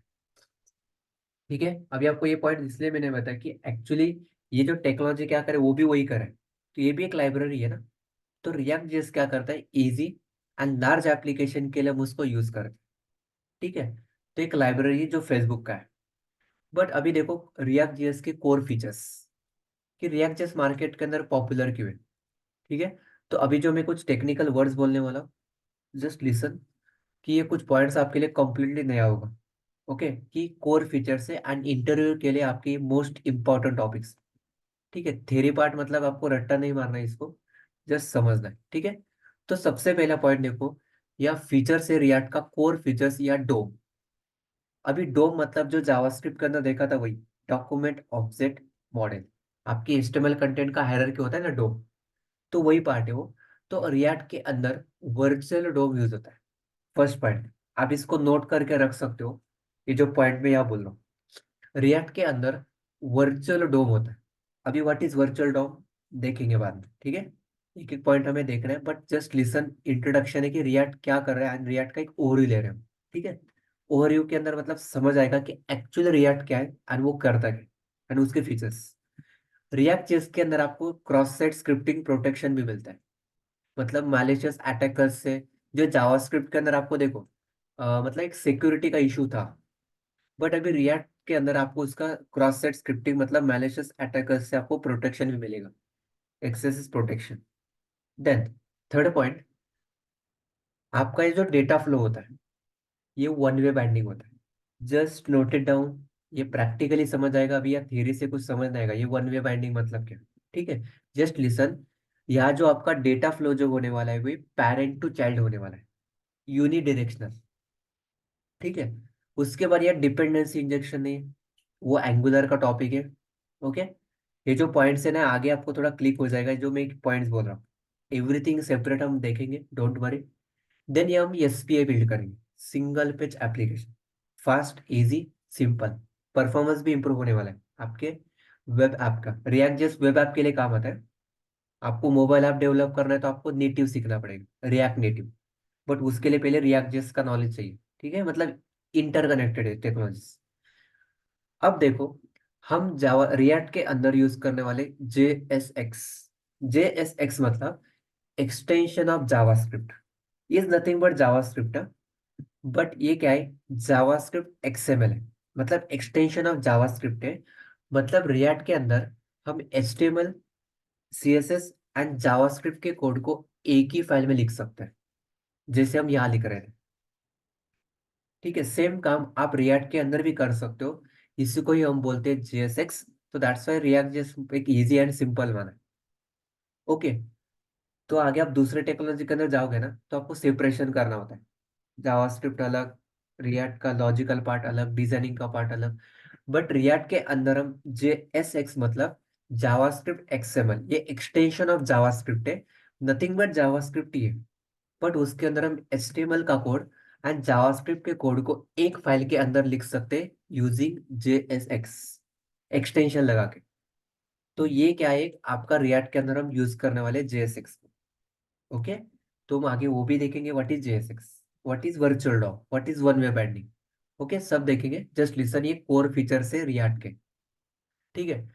ठीक है, अभी आपको ये पॉइंट इसलिए मैंने बताया कि एक्चुअली ये जो टेक्नोलॉजी क्या करे वो भी वही करे, तो ये भी एक लाइब्रेरी है ना। तो रिएक्ट जेएस क्या करता है, इजी एंड लार्ज एप्लीकेशन के लिए हम उसको यूज करते हैं। ठीक है, तो एक लाइब्रेरी है जो फेसबुक का है। बट अभी देखो रिएक्ट जेएस के कोर फीचर्स, कि रिएक्ट जेएस मार्केट के अंदर पॉपुलर क्यों है। ठीक है, तो अभी जो मैं कुछ टेक्निकल वर्ड्स बोलने वाला हूँ, जस्ट लिसन, कि ये कुछ पॉइंट्स आपके लिए कंप्लीटली नया होगा। ओके, कि कोर फीचर्स है एंड इंटरव्यू के लिए आपके मोस्ट इंपॉर्टेंट टॉपिक्स। ठीक है, थ्योरी पार्ट मतलब आपको रट्टा नहीं मारना है इसको, जस्ट समझना है। ठीक है, तो सबसे पहला पॉइंट देखो, या फीचर से रिएक्ट का कोर फीचर्स या डोम। अभी डोम मतलब जो जावास्क्रिप्ट के अंदर देखा था वही, डॉक्यूमेंट ऑब्जेक्ट मॉडल। आपकी HTML कंटेंट का हायरार्की होता है ना, डोम, तो वही पार्ट है वो। तो रिएक्ट के अंदर वर्चुअल डोम यूज होता है। फर्स्ट पॉइंट, आप इसको नोट करके रख सकते हो, ये जो पॉइंट में यहाँ बोल रहा हूँ। रिएक्ट के अंदर वर्चुअल डोम होता है। अभी व्हाट इज वर्चुअल डोम देखेंगे बाद में, ठीक है। एक एक पॉइंट हमें देखना है, बट जस्ट लिसन, इंट्रोडक्शन है कि रिएक्ट क्या कर रहा है, एंड रिएक्ट का एक ओवरव्यू ले रहे हैं हम, ठीक है। ओवरव्यू के अंदर मतलब समझ आएगा कि एक्चुअल रिएक्ट क्या है एंड वो करता क्या है, एंड उसके फीचर्स। रिएक्ट जेएस के अंदर आपको क्रॉस साइट स्क्रिप्टिंग प्रोटेक्शन भी मिलता है, मतलब मैलिशियस अटैकर्स से। जो जावास्क्रिप्ट के अंदर आपको देखो मतलब एक सिक्योरिटी का इशू था, बट अभी रिएक्ट के अंदर आपको उसका क्रॉस साइट स्क्रिप्टिंग मतलब मैलिशियस अटैकर्स से आपको प्रोटेक्शन भी मिलेगा, XSS protection. Then third point, आपका ये जो डेटा फ्लो होता है, ये वन वे बाइंडिंग होता है। जस्ट नोट इट डाउन, ये प्रैक्टिकली समझ आएगा अभी, या थियरी से कुछ समझ नहीं आएगा ये वन वे बाइंडिंग मतलब क्या, ठीक है। जस्ट लिसन, यहाँ जो आपका डेटा फ्लो जो होने वाला है वो पेरेंट टू चाइल्ड होने वाला है, यूनि डायरेक्शनल, ठीक है। उसके बाद यार डिपेंडेंसी इंजेक्शन नहीं, वो एंगुलर का टॉपिक है, ओके। ये जो पॉइंट्स है ना, आगे आपको थोड़ा क्लिक हो जाएगा जो मैं पॉइंट्स बोल रहा हूँ। एवरीथिंग सेपरेट हम देखेंगे, डोंट वरी। देन ये हम एसपीआई बिल्ड करेंगे, single page application, fast easy simple. Performance भी इंप्रूव होने वाला है आपके वेब ऐप का। रिएक्ट जस्ट वेब ऐप के लिए काम आता है। आपको मोबाइल ऐप डेवलप करना है तो आपको नेटिव सीखना पड़ेगा, रिएक्ट नेटिव। बट उसके लिए पहले रिएक्ट जेएस का नॉलेज चाहिए, ठीक है, मतलब इंटरकनेक्टेड है टेक्नोलॉजीज। अब देखो, हम जावा रिएक्ट के अंदर यूज करने वाले JSX। JSX मतलब extension of JavaScript, is nothing but JavaScript. But ये क्या है, जावास्क्रिप्ट XML है, मतलब एक्सटेंशन ऑफ जावास्क्रिप्ट है। मतलब रिएक्ट के अंदर हम HTML, CSS एंड जावास्क्रिप्ट के कोड को एक ही फाइल में लिख सकते हैं, जैसे हम यहाँ लिख रहे थे, ठीक है। सेम काम आप रिएक्ट के अंदर भी कर सकते हो, इसी को ही हम बोलते हैं JSX। तो दैट्स वाई रिएक्ट जस्ट एक इजी एंड सिंपल माना है, ओके। तो आगे आप दूसरे टेक्नोलॉजी के अंदर जाओगे ना, तो आपको सेपरेशन करना होता है। जावास्क्रिप्ट अलग, रिएक्ट का लॉजिकल पार्ट अलग, डिजाइनिंग का पार्ट अलग। बट रिएक्ट के अंदर हम JSX मतलब जावास्क्रिप्ट XML, ये एक्सटेंशन ऑफ जावास्क्रिप्ट है, नथिंग बट जावास्क्रिप्ट ही है। बट उसके अंदर हम HTML का कोड एंड जावास्क्रिप्ट के कोड को एक फाइल के अंदर लिख सकते हैं यूजिंग JSX एक्सटेंशन लगा के। तो ये क्या है, आपका रिएक्ट के अंदर हम यूज करने वाले JSX, ओके। तो हम आगे वो भी देखेंगे, what is JSX, what is virtual DOM, what is one way binding, okay, सब देखेंगे। जस्ट लिसन, ये कोर फीचर से रिएक्ट के, ठीक है।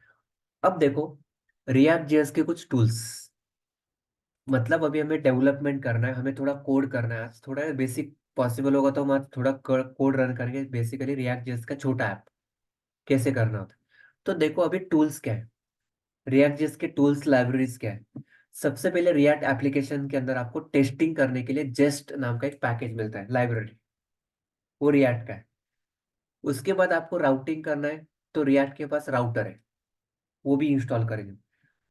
अब देखो, रिएक्ट जेएस के कुछ टूल्स, मतलब अभी हमें डेवलपमेंट करना है, हमें थोड़ा कोड करना है, आज थोड़ा बेसिक पॉसिबल होगा तो हम आज थोड़ा कोड रन करेंगे, बेसिकली रिएक्ट जेएस का छोटा ऐप कैसे करना होता है। तो देखो अभी टूल्स क्या है, रिएक्ट जेएस के टूल्स लाइब्रेरीज क्या है। सबसे पहले रिएक्ट एप्लीकेशन के अंदर आपको टेस्टिंग करने के लिए जेस्ट नाम का एक पैकेज मिलता है, लाइब्रेरी, वो रिएक्ट का है। उसके बाद आपको राउटिंग करना है, तो रिएक्ट के पास राउटर है, वो भी इंस्टॉल करेंगे।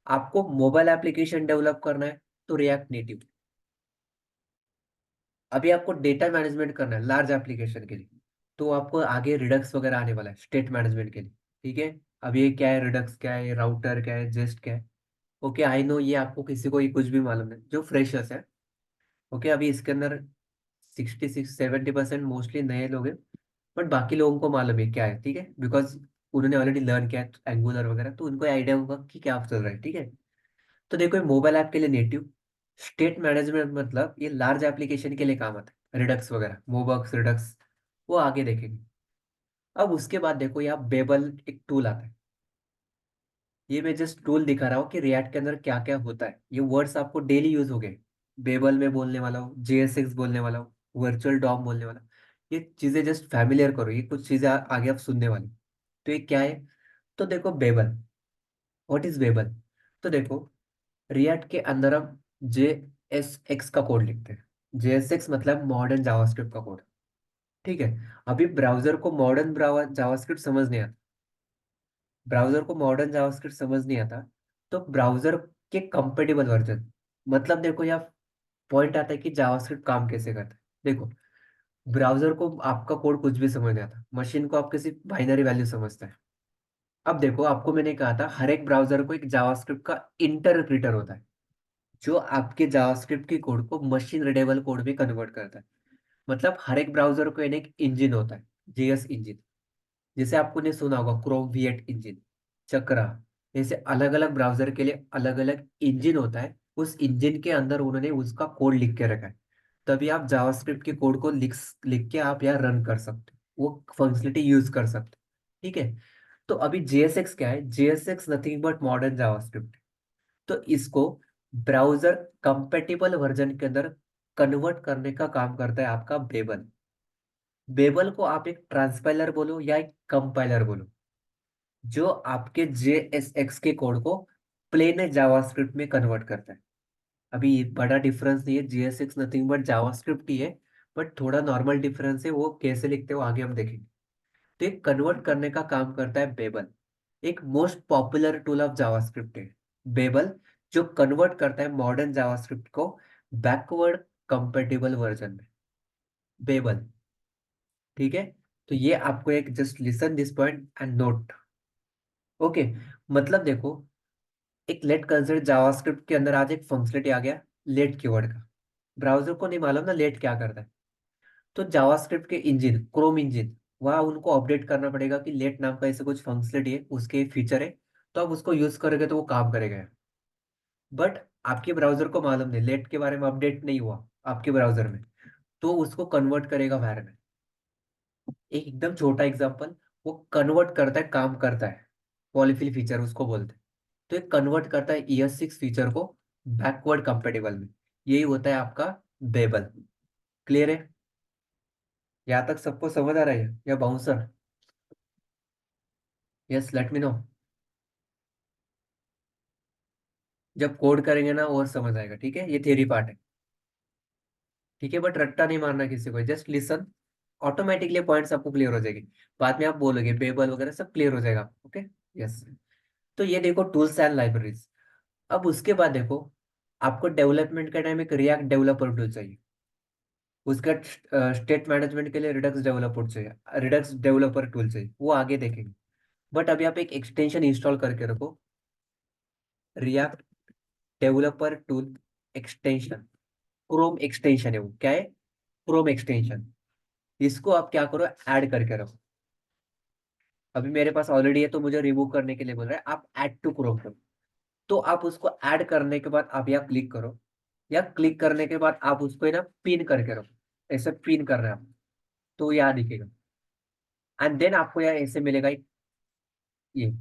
आपको मोबाइल एप्लीकेशन डेवलप करना है, तो रिएक्ट नेटिव। अभी आपको डेटा मैनेजमेंट करना है लार्ज एप्लीकेशन के लिए, तो आपको आगे रिडक्स वगैरह आने वाला है स्टेट मैनेजमेंट के लिए, ठीक है। अब ये क्या है, रिडक्स क्या है, राउटर क्या है, जेस्ट क्या है, ओके। आई नो ये आपको किसी को ये कुछ भी मालूम है जो फ्रेशर्स है, ओके। अभी इसके अंदर 66-70% मोस्टली नए लोग हैं, बट बाकी लोगों को मालूम है क्या है, ठीक है, बिकॉज उन्होंने ऑलरेडी लर्न किया है एंगुलर वगैरह, तो उनको आइडिया होगा कि क्या चल रहा है, ठीक है। तो देखो, मोबाइल ऐप के लिए नेटिव, स्टेट मैनेजमेंट मतलब ये लार्ज एप्लीकेशन के लिए काम आता है, रिडक्स वगैरह, मोबक्स रिडक्स, वो आगे देखेंगे। अब उसके बाद देखो, यहाँ बेबल एक टूल आता है, ये मैं जस्ट टूल दिखा रहा हूँ कि रिएक्ट के अंदर क्या क्या होता है, ये वर्ड्स आपको डेली यूज हो गए। बेबल में बोलने वाला हूँ, JSX बोलने वाला हूँ, वर्चुअल डॉम बोलने वाला हूँ। ये चीजें जस्ट फैमिलियर करो, ये कुछ चीजें आगे आप सुनने वाले। तो ये क्या है, तो देखो बेबल, व्हाट इज बेबल। तो देखो, रिएक्ट के अंदर हम JSX का कोड लिखते हैं। JSX मतलब मॉडर्न जावास्क्रिप्ट का कोड, ठीक है। अभी ब्राउजर को मॉडर्न जावास्क्रिप्ट समझ नहीं आता, ब्राउजर को मॉडर्न जावास्क्रिप्ट समझ नहीं आता, तो ब्राउजर के कंपेटेबल वर्जन, मतलब देखो यहाँ पॉइंट आता है कि जावास्क्रिप्ट काम कैसे करता है। देखो, ब्राउजर को आपका कोड कुछ भी समझ नहीं आता, मशीन को आपके सिर्फ बाइनरी वैल्यू समझता है, अब देखो, आपको मैंने कहा था हर एक ब्राउजर को एक जावास्क्रिप्ट का इंटरप्रिटर होता है, जो आपके जावास्क्रिप्ट की कोड को मशीन रीडेबल कोड में कन्वर्ट करता है। मतलब हर एक ब्राउजर को एक इंजन होता है, जेएस इंजन। जैसे आपको ने सुना होगा क्रोम V8 इंजन, चक्रा। ऐसे अलग अलग ब्राउजर के लिए अलग अलग इंजन होता है, उस इंजन के अंदर उन्होंने उसका कोड लिख के रखा है। तभी आप जावास्क्रिप्ट के कोड को लिख लिख के आप यहाँ रन कर सकते हो, वो फंक्शनलिटी यूज कर सकते हो। ठीक है। तो अभी JSX क्या है? JSX nothing but modern JavaScript. तो इसको ब्राउजर कंपेटिबल वर्जन के अंदर कन्वर्ट करने का काम करता है आपका बेबल। बेबल को आप एक ट्रांसपाइलर बोलो या एक कंपाइलर बोलो, जो आपके JSX के कोड को प्लेन जावास्क्रिप्ट में कन्वर्ट करता है। अभी ये बड़ा डिफरेंस नहीं है, JSX नथिंग बट जावास्क्रिप्ट ही है, बट थोड़ा नॉर्मल डिफरेंस है, वो कैसे लिखते हो आगे हम देखेंगे। तो एक कन्वर्ट करने का काम करता है बेबल। एक most popular tool of JavaScript है बेबल, जो कन्वर्ट करता है मॉडर्न जावास्क्रिप्ट को बैकवर्ड कंपेटिबल वर्जन में। बेबल। ठीक है। तो ये आपको एक just listen this point and note. Okay. मतलब देखो, एक लेट कंसिडर जावास्क्रिप्ट के अंदर आज एक फंक्शनलिटी आ गया, लेट कीवर्ड का। ब्राउजर को नहीं मालूम ना लेट क्या करता है। तो जावास्क्रिप्ट के इंजन, क्रोम इंजन, वहाँ उनको अपडेट करना पड़ेगा कि लेट नाम का ऐसे कुछ फंक्शनलिटी है, उसके फीचर है, तो आप उसको यूज करोगे तो वो काम करेगा। बट आपके ब्राउजर को मालूम नहीं, लेट के बारे में अपडेट नहीं हुआ आपके ब्राउजर में, तो उसको कन्वर्ट करेगा var में। एक एकदम छोटा एग्जांपल, वो कन्वर्ट करता है, काम करता है, पॉलीफिल फीचर उसको बोलते हैं। तो ये कन्वर्ट करता है ES6 फीचर को बैकवर्ड कंपेटेबल में। यही होता है आपका बेबल। क्लियर है? यहाँ तक सबको समझ आ रहा है या bouncer? Yes, let me know. जब कोड करेंगे ना और समझ आएगा, ठीक है? ये थियरी पार्ट है। ठीक है, बट रट्टा नहीं मारना किसी को, जस्ट लिसन। ऑटोमेटिकली पॉइंट्स आपको क्लियर हो जाएगी। बाद में आप बोलोगे बेबल वगैरह सब क्लियर हो जाएगा। ओके। यस। तो ये देखो टूल्स एंड लाइब्रेरीज। अब उसके बाद देखो, आपको डेवलपमेंट का टाइम एक रिएक्ट डेवलपर टूल चाहिए। उसका स्टेट मैनेजमेंट के लिए रिडक्स डेवलपर चाहिए, रिडक्स डेवलपर टूल चाहिए, वो आगे देखेंगे। बट अभी आप एक एक्सटेंशन इंस्टॉल करके रखो, react developer tool extension. Chrome extension है वो, क्या है? Chrome extension. इसको आप क्या करो, ऐड करके रखो। अभी मेरे पास ऑलरेडी है तो मुझे रिमूव करने के लिए बोल रहा है, आप ऐड टू क्रोम करो। तो आप उसको ऐड करने के बाद आप यहाँ क्लिक करो, या क्लिक करने के बाद आप उसको है ना पिन करके रखो। ऐसे पिन कर रहे हैं आप, तो यहाँ दिखेगा। एंड देन आपको यहाँ ऐसे मिलेगा ये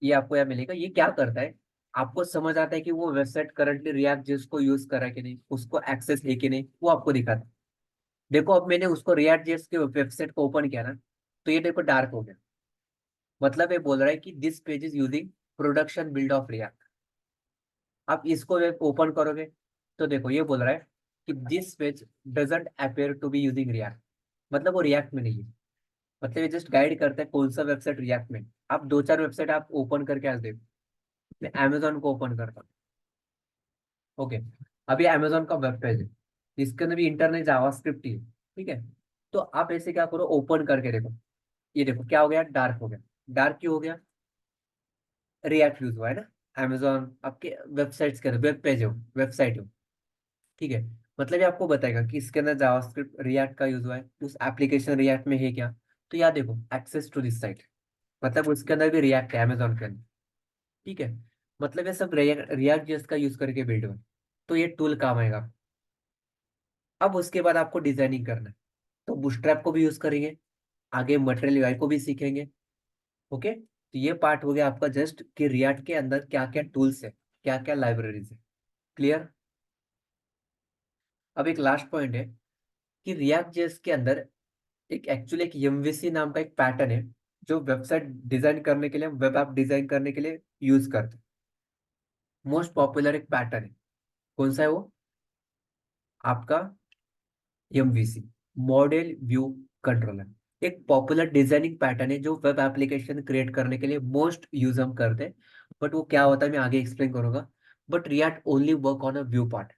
ये आपको यहाँ मिलेगा। ये क्या करता है, आपको समझ आता है कि वो वेबसाइट करंटली रिएक्ट जिसको यूज कर रहा है कि नहीं, उसको एक्सेस है कि नहीं, वो आपको दिखाता है। देखो अब मैंने उसको रिएक्ट जेएस के वेबसाइट को ओपन किया ना, तो ये देखो डार्क हो गया। मतलब ये बोल रहा है कि this page is using production build of react. आप इसको ओपन करोगे तो देखो ये बोल रहा है कि this page doesn't appear to be using React. मतलब वो रिएक्ट में नहीं है। मतलब ये जस्ट गाइड करता है कौन सा वेबसाइट रिएक्ट में। आप दो चार वेबसाइट आप ओपन करके आज देखो। मैं अमेजोन को ओपन करता हूँ। ओके। अभी अमेजोन का वेब पेज है, इसके अंदर भी इंटरनेट जावास्क्रिप्ट ही है। ठीक है। तो आप ऐसे क्या करो, ओपन करके देखो। ये देखो क्या हो गया, डार्क हो गया। डार्क क्यों हो गया? रिएक्ट यूज हुआ है ना। अमेजोन आपके वेबसाइट्स के वेब पेज हो, वेबसाइट हो। ठीक है। मतलब ये आपको बताएगा कि इसके अंदर जावास्क्रिप्ट रिएक्ट का यूज हुआ है, उस एप्लीकेशन रिएक्ट में है क्या। तो याद देखो, एक्सेस टू दिस साइट, मतलब उसके अंदर भी रिएक्ट है अमेजोन के अंदर। ठीक है। मतलब ये सब रिएक्ट जेएस का यूज करके बिल्ड हुआ है। तो ये टूल काम आएगा। अब उसके बाद आपको डिजाइनिंग करना है, तो बूटस्ट्रैप को भी यूज करेंगे, आगे मटेरियल यूआई को भी सीखेंगे। ओके। तो ये पार्ट हो गया आपका जस्ट कि रिएक्ट के अंदर क्या क्या टूल्स है, क्या क्या लाइब्रेरीज है। क्लियर? अब एक लास्ट पॉइंट है कि रिएक्ट जेएस के अंदर एक एक्चुअली एक एमवीसी नाम का एक पैटर्न है, जो वेबसाइट डिजाइन करने के लिए, वेब ऐप डिजाइन करने के लिए यूज करते हैं। मोस्ट पॉपुलर एक पैटर्न है, कौन सा है वो? आपका एमवीसी, मॉडल व्यू कंट्रोलर। एक पॉपुलर डिजाइनिंग पैटर्न है जो वेब एप्लीकेशन क्रिएट करने के लिए मोस्ट यूज हम करते हैं। बट वो क्या होता है मैं आगे एक्सप्लेन करूंगा। But react only work on a view part.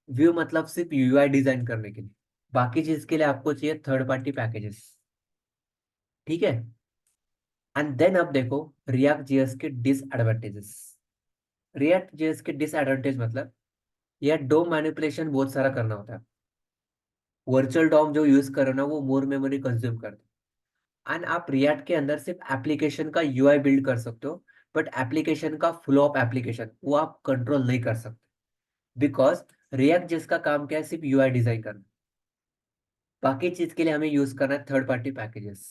View मतलब सिर्फ यूआई डिजाइन करने के लिए, बाकी चीज के लिए आपको चाहिए थर्ड पार्टी पैकेजेस। ठीक है। एंड देन अब देखो रिएक्ट जेएस के डिसएडवांटेजेस। रिएक्ट जेएस के डिसएडवांटेज मतलब यह डोम मैनिपुलेशन बहुत सारा करना होता है। वर्चुअल डॉम जो यूज कर रहे हो ना वो मोर मेमोरी कंज्यूम करता है। एंड आप रिएक्ट के अंदर सिर्फ एप्लीकेशन का यूआई बिल्ड कर सकते हो, बट एप्लीकेशन का फ्लो ऑफ एप्लीकेशन वो आप कंट्रोल नहीं कर सकते, बिकॉज रिएक्ट जिसका काम क्या है सिर्फ यूआई डिजाइन करना। बाकी चीज के लिए हमें यूज करना है थर्ड पार्टी पैकेजेस।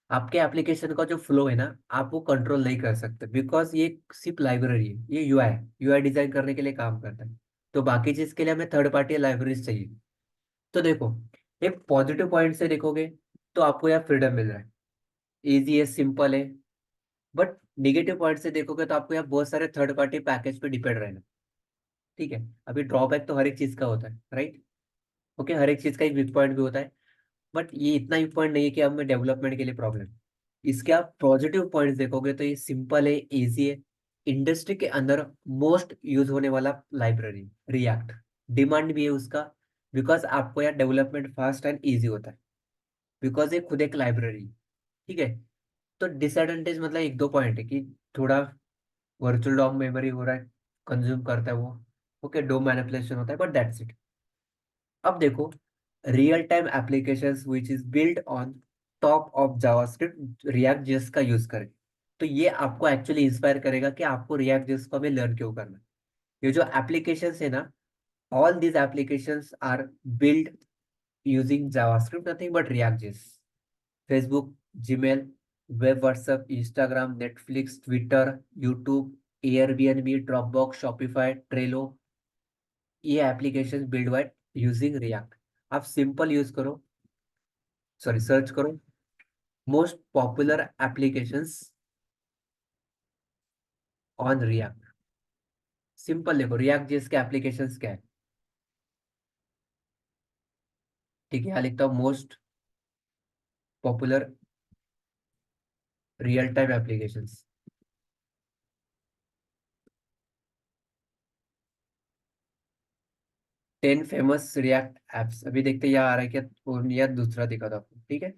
आपके एप्लीकेशन का जो फ्लो है ना आप वो कंट्रोल नहीं कर सकते, बिकॉज ये सिर्फ लाइब्रेरी है, ये यूआई है, यूआई डिजाइन करने के लिए काम करता है। तो बाकी चीज के लिए हमें थर्ड पार्टी लाइब्रेरीज चाहिए। तो देखो, एक पॉजिटिव पॉइंट से देखोगे तो आपको यहाँ फ्रीडम मिल रहा है, इजी है, सिंपल है। बट निगेटिव पॉइंट से देखोगे तो आपको यहाँ बहुत सारे थर्ड पार्टी पैकेज पे डिपेंड रहना। ठीक है, अभी ड्रॉबैक तो हर एक चीज का होता है, राइट। ओके, हर एक चीज का एक वीक पॉइंट भी होता है, बट ये इतना वीक पॉइंट नहीं है कि हमें डेवलपमेंट के लिए प्रॉब्लम। इसके आप पॉजिटिव पॉइंट्स देखोगे तो ये सिंपल है, इजी है, इंडस्ट्री के अंदर मोस्ट यूज होने वाला लाइब्रेरी रिएक्ट। डिमांड भी है उसका, बिकॉज आपको यार डेवलपमेंट फास्ट एंड इजी होता है, बिकॉज ये खुद एक लाइब्रेरी। ठीक है। तो डिसएडवांटेज मतलब एक दो पॉइंट है कि थोड़ा वर्चुअल डॉम मेमोरी हो रहा है, कंज्यूम करता है वो। ओके, डो मैनिपुलेशन होता है, बट दैट्स इट। अब देखो, real time applications which is build on top of JavaScript react JS का यूज करके। तो ये आपको एक्चुअली इंस्पायर करेगा कि आपको रिएक्ट जेएस को हमें लर्न क्यों करना है। ये जो एप्लीकेशंस है ना, all these applications are build using JavaScript, nothing but React JS. Facebook, Gmail, web, WhatsApp, Instagram, Netflix, Twitter, YouTube, Airbnb, Dropbox, Shopify, Trello, ये application build by using React. आप सिंपल यूज करो, sorry search करो most popular applications on React. Simple देखो React JS के applications क्या है। ठीक है, यहाँ लिखता हूँ most popular real time applications. 10 famous React apps. अभी देखते हैं यहाँ आ रहा है क्या, या दूसरा दिखा था आपको। ठीक है,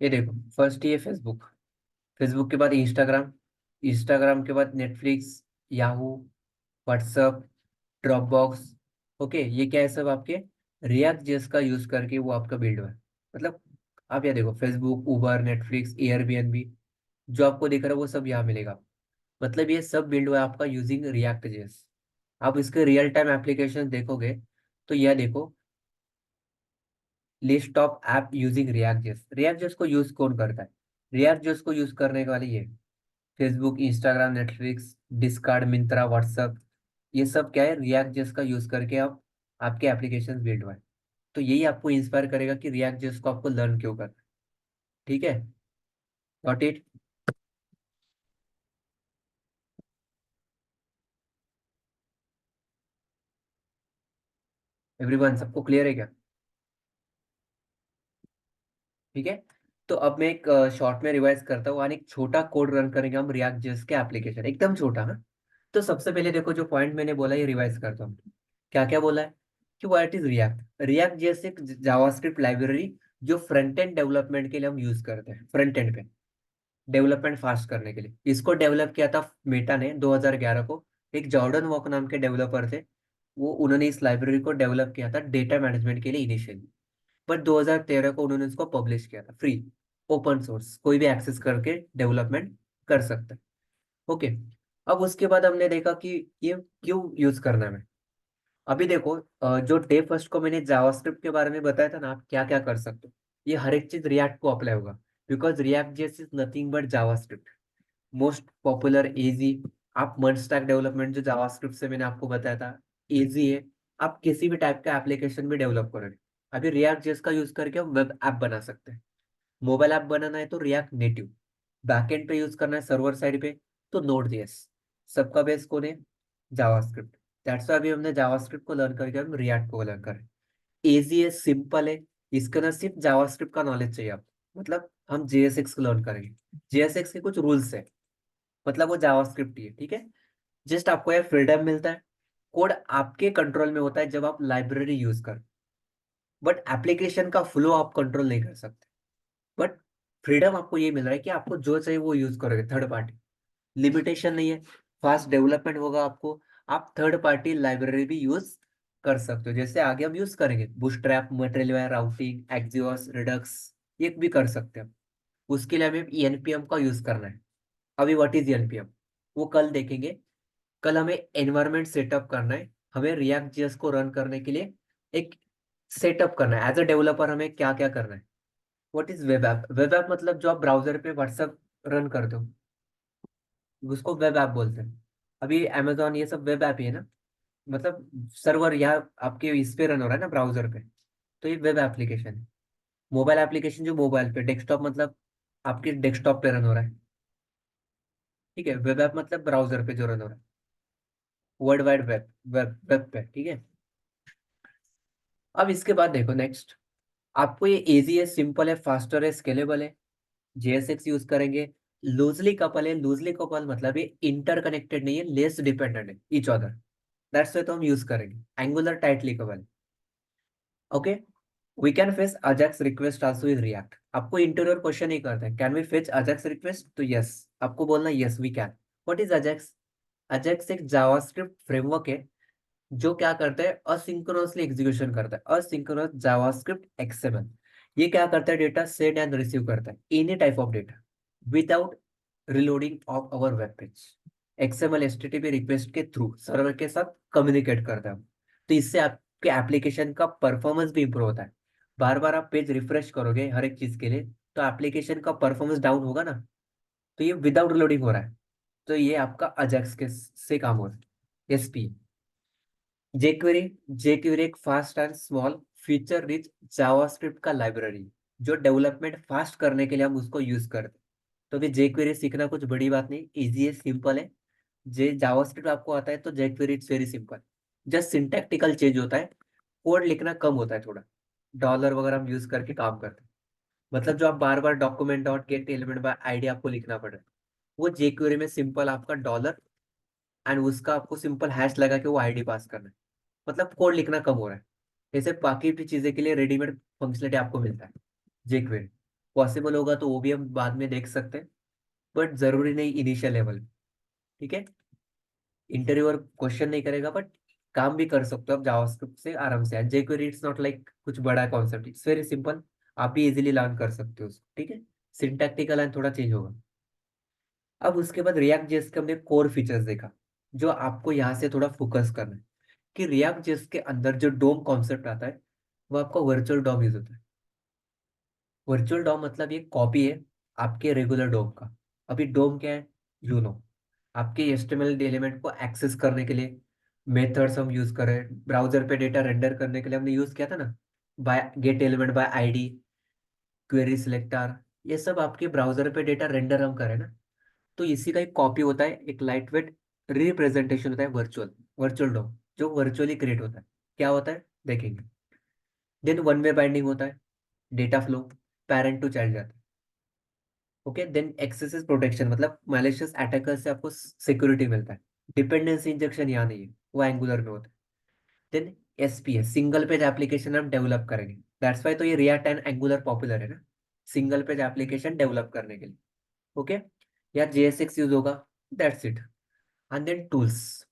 ये देखो, फर्स्ट ये फेसबुक, फेसबुक के बाद इंस्टाग्राम, इंस्टाग्राम के बाद Netflix, Yahoo, WhatsApp, Dropbox. Okay, ये क्या है, सब आपके रिएक्ट जेएस का यूज करके वो आपका बिल्ड हुआ है। मतलब आप यहाँ देखो, फेसबुक, उबर, नेटफ्लिक्स, एयरबीएनबी, जो आपको दिख रहा है वो सब यहाँ मिलेगा। मतलब ये सब बिल्ड हुआ है आपका यूजिंग रिएक्ट जेएस। आप इसके रियल टाइम एप्लीकेशन देखोगे तो यह देखो, list of app using react JS. React JS को यूज कौन करता है? रिएक्ट जेएस को यूज करने वाले ये Facebook, Instagram, Netflix, Discord, Myntra, WhatsApp, ये सब क्या है, रिएक्ट जेएस का यूज करके आप आपके एप्लीकेशन बिल्ड हुआ है। तो यही आपको इंस्पायर करेगा कि रिएक्ट जेएस को आपको लर्न क्यों करना है। ठीक है, गॉट इट। एवरीवन, सबको क्लियर है क्या? ठीक है। तो अब मैं एक शॉर्ट में रिवाइज करता हूँ और एक छोटा कोड रन करेंगे हम रिएक्ट जेएस के एप्लीकेशन, एकदम छोटा ना। तो सबसे पहले देखो, जो पॉइंट मैंने बोला ये रिवाइज करता हूँ। क्या क्या बोला है कि what is react. React JS एक जावास्क्रिप्ट लाइब्रेरी जो फ्रंट एंड डेवलपमेंट के लिए हम यूज करते हैं, फ्रंट एंड पे डेवलपमेंट फास्ट करने के लिए। इसको डेवलप किया था मेटा ने 2011 को। एक जॉर्डन वॉक नाम के डेवलपर थे, वो उन्होंने इस लाइब्रेरी को डेवलप किया था डेटा मैनेजमेंट के लिए इनिशियली। बट 2013 को उन्होंने इसको पब्लिश किया था फ्री, ओपन सोर्स, कोई भी एक्सेस करके डेवलपमेंट कर सकता है। ओके, अब उसके बाद हमने देखा कि ये क्यों यूज करना है। अभी देखो, जो डे फर्स्ट को मैंने जावास्क्रिप्ट के बारे में बताया था ना, आप क्या क्या कर सकते हो, ये हर एक चीज रिएक्ट को अप्लाई होगा, because react JS is nothing but JavaScript, most popular, easy. आप मल्ट स्टैक डेवलपमेंट जो जावास्क्रिप्ट से मैंने आपको बताया था, इजी है। आप किसी भी टाइप का एप्लीकेशन भी डेवलप करोगे। अभी रिएक्ट जेएस का यूज करके हम वेब ऐप बना सकते हैं। मोबाइल ऐप बनाना है तो रिएक्ट नेटिव, बैकएंड पे यूज करना है सर्वर साइड पे तो नोड जेएस। सबका बेस कौन है? जावास्क्रिप्ट। दैट्स व्हाई अभी हमने जावास्क्रिप्ट को लर्न करके हम रिएक्ट को लर्न करें। इजी है, सिंपल है, इसके अंदर सिर्फ जावास्क्रिप्ट का नॉलेज चाहिए आपको। मतलब हम जेएसएक्स को लर्न करेंगे, जेएसएक्स के कुछ रूल्स है, मतलब वो जावास्क्रिप्ट ही है। ठीक है, जस्ट आपको यह फ्रीडम मिलता है, कोड आपके कंट्रोल में होता है जब आप लाइब्रेरी यूज कर, बट एप्लीकेशन का फ्लो आप कंट्रोल नहीं कर सकते। बट फ्रीडम आपको ये मिल रहा है कि आपको जो चाहिए वो यूज करोगे, थर्ड पार्टी लिमिटेशन नहीं है, फास्ट डेवलपमेंट होगा आपको। आप थर्ड पार्टी लाइब्रेरी भी यूज कर सकते हो, जैसे आगे हम यूज करेंगे bootstrap, material routing, Axios, Redux, ये भी कर सकते हैं। उसके लिए हमें एनपीएम का यूज करना है। अभी व्हाट इज एनपीएम वो कल देखेंगे। कल हमें एनवायरनमेंट सेटअप करना है, हमें रिएक्ट जेएस को रन करने के लिए एक सेटअप करना है। एज अ डेवलपर हमें क्या क्या करना है। What is web app? Web app मतलब जो आप ब्राउजर पे व्हाट्सएप रन करते हो, उसको वेब ऐप बोलते हैं। अभी अमेजोन ये सब वेब ऐप ही है ना, मतलब सर्वर यहाँ आपके इस पे रन हो रहा है ना, ब्राउजर पे, तो ये वेब एप्लीकेशन है। मोबाइल एप्लीकेशन जो मोबाइल पे, डेस्कटॉप मतलब आपके डेस्कटॉप पे रन हो रहा है। ठीक है, वेब ऐप मतलब ब्राउजर पे जो रन हो रहा है, वर्ल्ड वाइड वेब, वेब पे, ठीक है। अब इसके बाद देखो नेक्स्ट, आपको ये इजी है, सिंपल है, फास्टर है, स्केलेबल है, जेएसएक्स यूज करेंगे। लूजली कपल है, लूजली कपल मतलब ये इंटरकनेक्टेड नहीं है, लेस डिपेंडेंट है ईच अदर, दैट्स वाई तो हम यूज करेंगे। Angular tightly couple, okay. We can fetch Ajax request also in React. आपको इंटीरियर क्वेश्चन ही करते हैं, can we fetch Ajax request, तो यस, आपको बोलना yes we can. What is Ajax? Ajax एक जावास्क्रिप्ट फ्रेमवर्क है जो क्या करता है, असिंक्रोनसली एग्जीक्यूशन करता है, असिंक्रोनस जावास्क्रिप्ट एक्सएमएल। ये क्या करता है, डेटा सेंड एंड रिसीव करता है, any type of data without reloading of our web page. XML HTTP request के थ्रू सर्वर के साथ कम्युनिकेट करता है। तो इससे आपके एप्लीकेशन का परफॉर्मेंस भी इंप्रूव होता है। बार बार आप पेज रिफ्रेश करोगे हर एक चीज के लिए, तो एप्लीकेशन का परफॉर्मेंस डाउन होगा ना। तो ये विदाउट रिलोडिंग हो रहा है, तो ये आपका अजैक्स के से काम हो रहा है, एसपी। jQuery, jQuery एक fast and small feature rich JavaScript का लाइब्रेरी, जो डेवलपमेंट फास्ट करने के लिए हम उसको यूज करते हैं। तो भी jQuery सीखना कुछ बड़ी बात नहीं, इजी है, सिंपल है। जे जावास्क्रिप्ट आपको आता है तो jQuery it's very simple. Just syntactical change होता है, कोड लिखना कम होता है थोड़ा, डॉलर वगैरह हम यूज करके काम करते हैं। मतलब जो आप बार बार document dot get element by ID आपको लिखना पड़ रहा है, वो jQuery में सिंपल आपका डॉलर एंड उसका आपको सिंपल हैश लगा के वो आईडी पास करना है। मतलब कोड लिखना कम हो रहा है। जैसे बाकी भी चीजें के लिए रेडीमेड फंक्शनलिटी आपको मिलता है jQuery। पॉसिबल होगा तो वो भी हम बाद में देख सकते हैं, बट जरूरी नहीं इनिशियल लेवल, ठीक है। इंटरव्यू और क्वेश्चन नहीं करेगा, बट काम भी कर सकते हो आप जावास्क्रिप्ट से आराम से। jQuery इट्स नॉट लाइक कुछ बड़ा कॉन्सेप्ट, इट्स वेरी सिंपल, आप भी इजीली लर्न कर सकते हो उसको, ठीक है। सिंटैक्टिकल एंड थोड़ा चेंज होगा। अब उसके बाद रिएक्ट जेएस के हमने कोर फीचर्स देखा, जो आपको यहाँ से थोड़ा फोकस करना है कि रिएक्ट जेएस के अंदर जो डोम कॉन्सेप्ट आता है, वो आपका वर्चुअल डॉम यूज होता है। वर्चुअल डॉम मतलब ये कॉपी है आपके रेगुलर डोम का। अभी डोम क्या है, यू नो, आपके एचटीएमएल एलिमेंट को एक्सेस करने के लिए मेथड्स हम यूज कर रहे हैं। ब्राउजर पे डेटा रेंडर करने के लिए हमने यूज किया था ना, by get element by ID, query selector, ये सब आपके ब्राउजर पे डेटा रेंडर हम करें ना। तो इसी का एक कॉपी होता है, एक लाइट वेट रिप्रेजेंटेशन होता है वर्चुअल, वर्चुअल डॉम, जो वर्चुअली क्रिएट होता है। क्या होता है देखेंगे। देन वन वे बाइंडिंग होता है, data flow parent to child जाता है, ओके। देन एक्सेस प्रोटेक्शन मतलब मैलिशियस अटैकर से आपको सिक्योरिटी मिलता है। डिपेंडेंसी इंजेक्शन यहाँ नहीं है, वो एंगुलर में होता है। Then SPS, single page application हम डेवलप करेंगे, दैट्स वाई तो ये रिएक्ट एंड एंगुलर पॉपुलर है ना, सिंगल पेज एप्लीकेशन डेवलप करने के लिए, ओके। या जेएसएक्स यूज होगा, that's it. And then tools,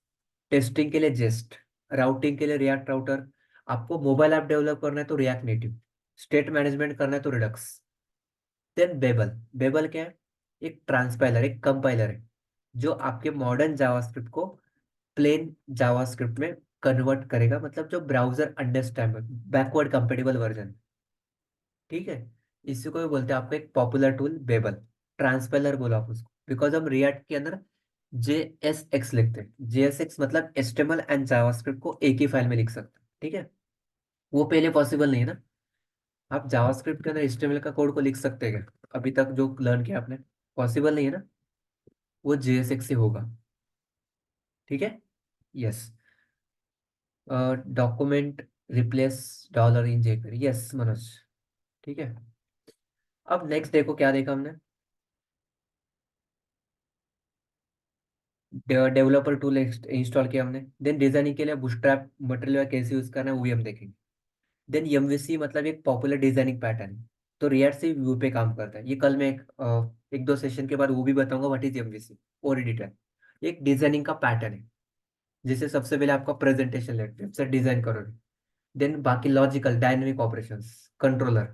testing के लिए जेस्ट, राउटिंग के लिए रिएक्ट राउटर, आपको मोबाइल ऐप डेवलप करना है तो रिएक्ट नेटिव, स्टेट मैनेजमेंट करना है तो रिडक्स। देन बेबल, बेबल क्या है, एक ट्रांसपाइलर, एक कंपाइलर है, जो आपके मॉडर्न जावास्क्रिप्ट को प्लेन जावास्क्रिप्ट में कन्वर्ट करेगा, मतलब जो browser understand, backward compatible version, ठीक है। इसी को भी बोलते हैं आपको एक पॉपुलर टूल बेबल, ट्रांसपेलर बोलो आप उसको, बिकॉज हम रिएक्ट के अंदर JSX लिखते हैं। JSX मतलब HTML एंड जावास्क्रिप्ट को एक ही फाइल में लिख सकते हैं, ठीक है। वो पहले पॉसिबल नहीं है ना, आप जावास्क्रिप्ट के अंदर HTML का कोड को लिख सकते हैं क्या? अभी तक जो लर्न किया आपने, पॉसिबल नहीं है ना, वो JSX से होगा, ठीक है। Yes, document replace dollar in jQuery, yes Manoj, ठीक है। अब नेक्स्ट देखो क्या देखा हमने, डेवलपर टूल इंस्टॉल किया हमने। देन डिजाइनिंग के लिए बूटस्ट्रैप मटेरियल कैसे यूज करना है वो भी हम देखेंगे। देन एमवीसी मतलब एक पॉपुलर डिजाइनिंग पैटर्न, तो रिएक्ट सिर्फ व्यू पे काम करता है। ये कल मैं एक दो सेशन के बाद वो भी बताऊंगा व्हाट इज एमवीसी और डिटेल। एक डिजाइनिंग का पैटर्न है, जिसे सबसे पहले आपका प्रेजेंटेशन वेबसाइट डिजाइन करोगे, देन बाकी logical dynamic operations, controller,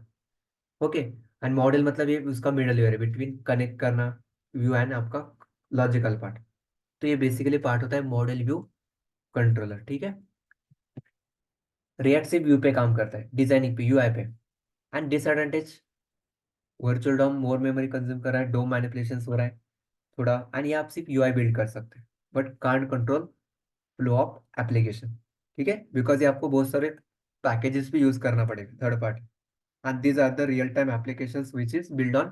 okay. And model मतलब ये उसका मिडलवेयर है बिटवीन कनेक्ट करना व्यू एंड आपका लॉजिकल पार्ट। तो ये बेसिकली पार्ट होता है मॉडल व्यू कंट्रोलर, ठीक है। रिएक्ट सिर्फ व्यू पे काम करता है, डिजाइनिंग पे, यूआई पे। And disadvantage, virtual DOM more memory consume कर रहा है, डोम मैनिपुलेशन हो रहा है थोड़ा, एंड ये आप सिर्फ यूआई बिल्ड कर सकते हैं but can't control flow of application, ठीक है, बिकॉज ये आपको बहुत सारे पैकेजेस भी यूज करना पड़ेगा third party. And these are the real time applications which is build on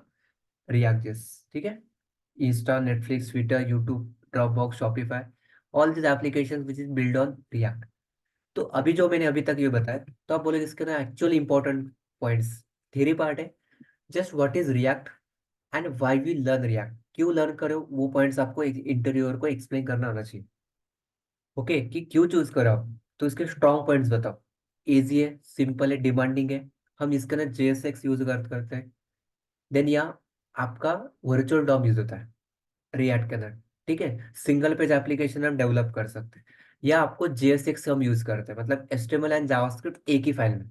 React JS, ठीक है। Insta, Netflix, Twitter, YouTube, Dropbox, Shopify, all this applications which is build on React. तो अभी जो मैंने अभी तक ये बताया, तो आप बोले इसके ना actually important points, theory part है। Just what is React and why we learn React, क्यों लर्न करो, वो पॉइंट्स आपको इंटरव्यूअर को एक्सप्लेन करना आना चाहिए। ओके, कि क्यों चूज करा, तो इसके स्ट्रॉन्ग पॉइंट्स बताओ। इजी है, सिंपल है, डिमांडिंग है, हम इसके अंदर जेएसएक्स यूज करते हैं। देन यहाँ आपका वर्चुअल डॉम यूज होता है रिएक्ट के अंदर, ठीक है। सिंगल पेज एप्लीकेशन हम डेवलप कर सकते हैं, या आपको जेएसएक्स हम यूज करते हैं, मतलब एचटीएमएल एंड जावास्क्रिप्ट एक ही फाइल में।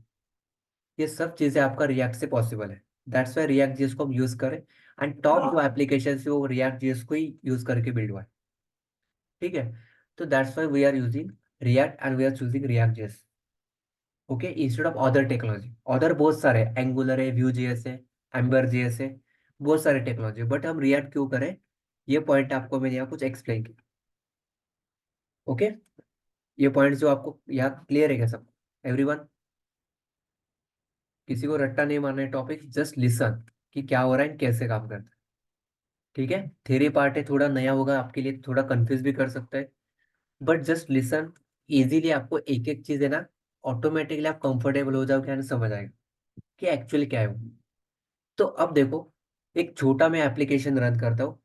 ये सब चीजें आपका रिएक्ट से पॉसिबल है, दैट्स वाई रिएक्ट जेएस को हम यूज करें। एंड टॉप जो एप्लीकेशन है वो रिएक्ट जेएस को ही यूज करके बिल्ड हुआ है, ठीक है। तो that's why we are using React and we are choosing React JS, okay, instead of other technology. Other बहुत सारे, एंगुलर है, व्यू जेएस है, एम्बर जेएस है, बहुत सारे टेक्नोलॉजी, बट हम रिएक्ट क्यों करें, ये पॉइंट आपको मैंने यहाँ कुछ एक्सप्लेन किया, ओके। ये पॉइंट जो आपको यहाँ क्लियर है क्या सब, एवरीवन? किसी को रट्टा नहीं मारना है, टॉपिक जस्ट लिसन कि क्या हो रहा है कैसे काम करता है, ठीक है। थ्योरी पार्ट है, थोड़ा नया होगा आपके लिए, थोड़ा कंफ्यूज भी कर सकता है, बट जस्ट लिसन। इजीली आपको एक एक चीज है ना, ऑटोमेटिकली आप कंफर्टेबल हो जाओगे and समझ आएगा कि एक्चुअली क्या है वो। तो अब देखो, एक छोटा मैं एप्लीकेशन रन करता हूँ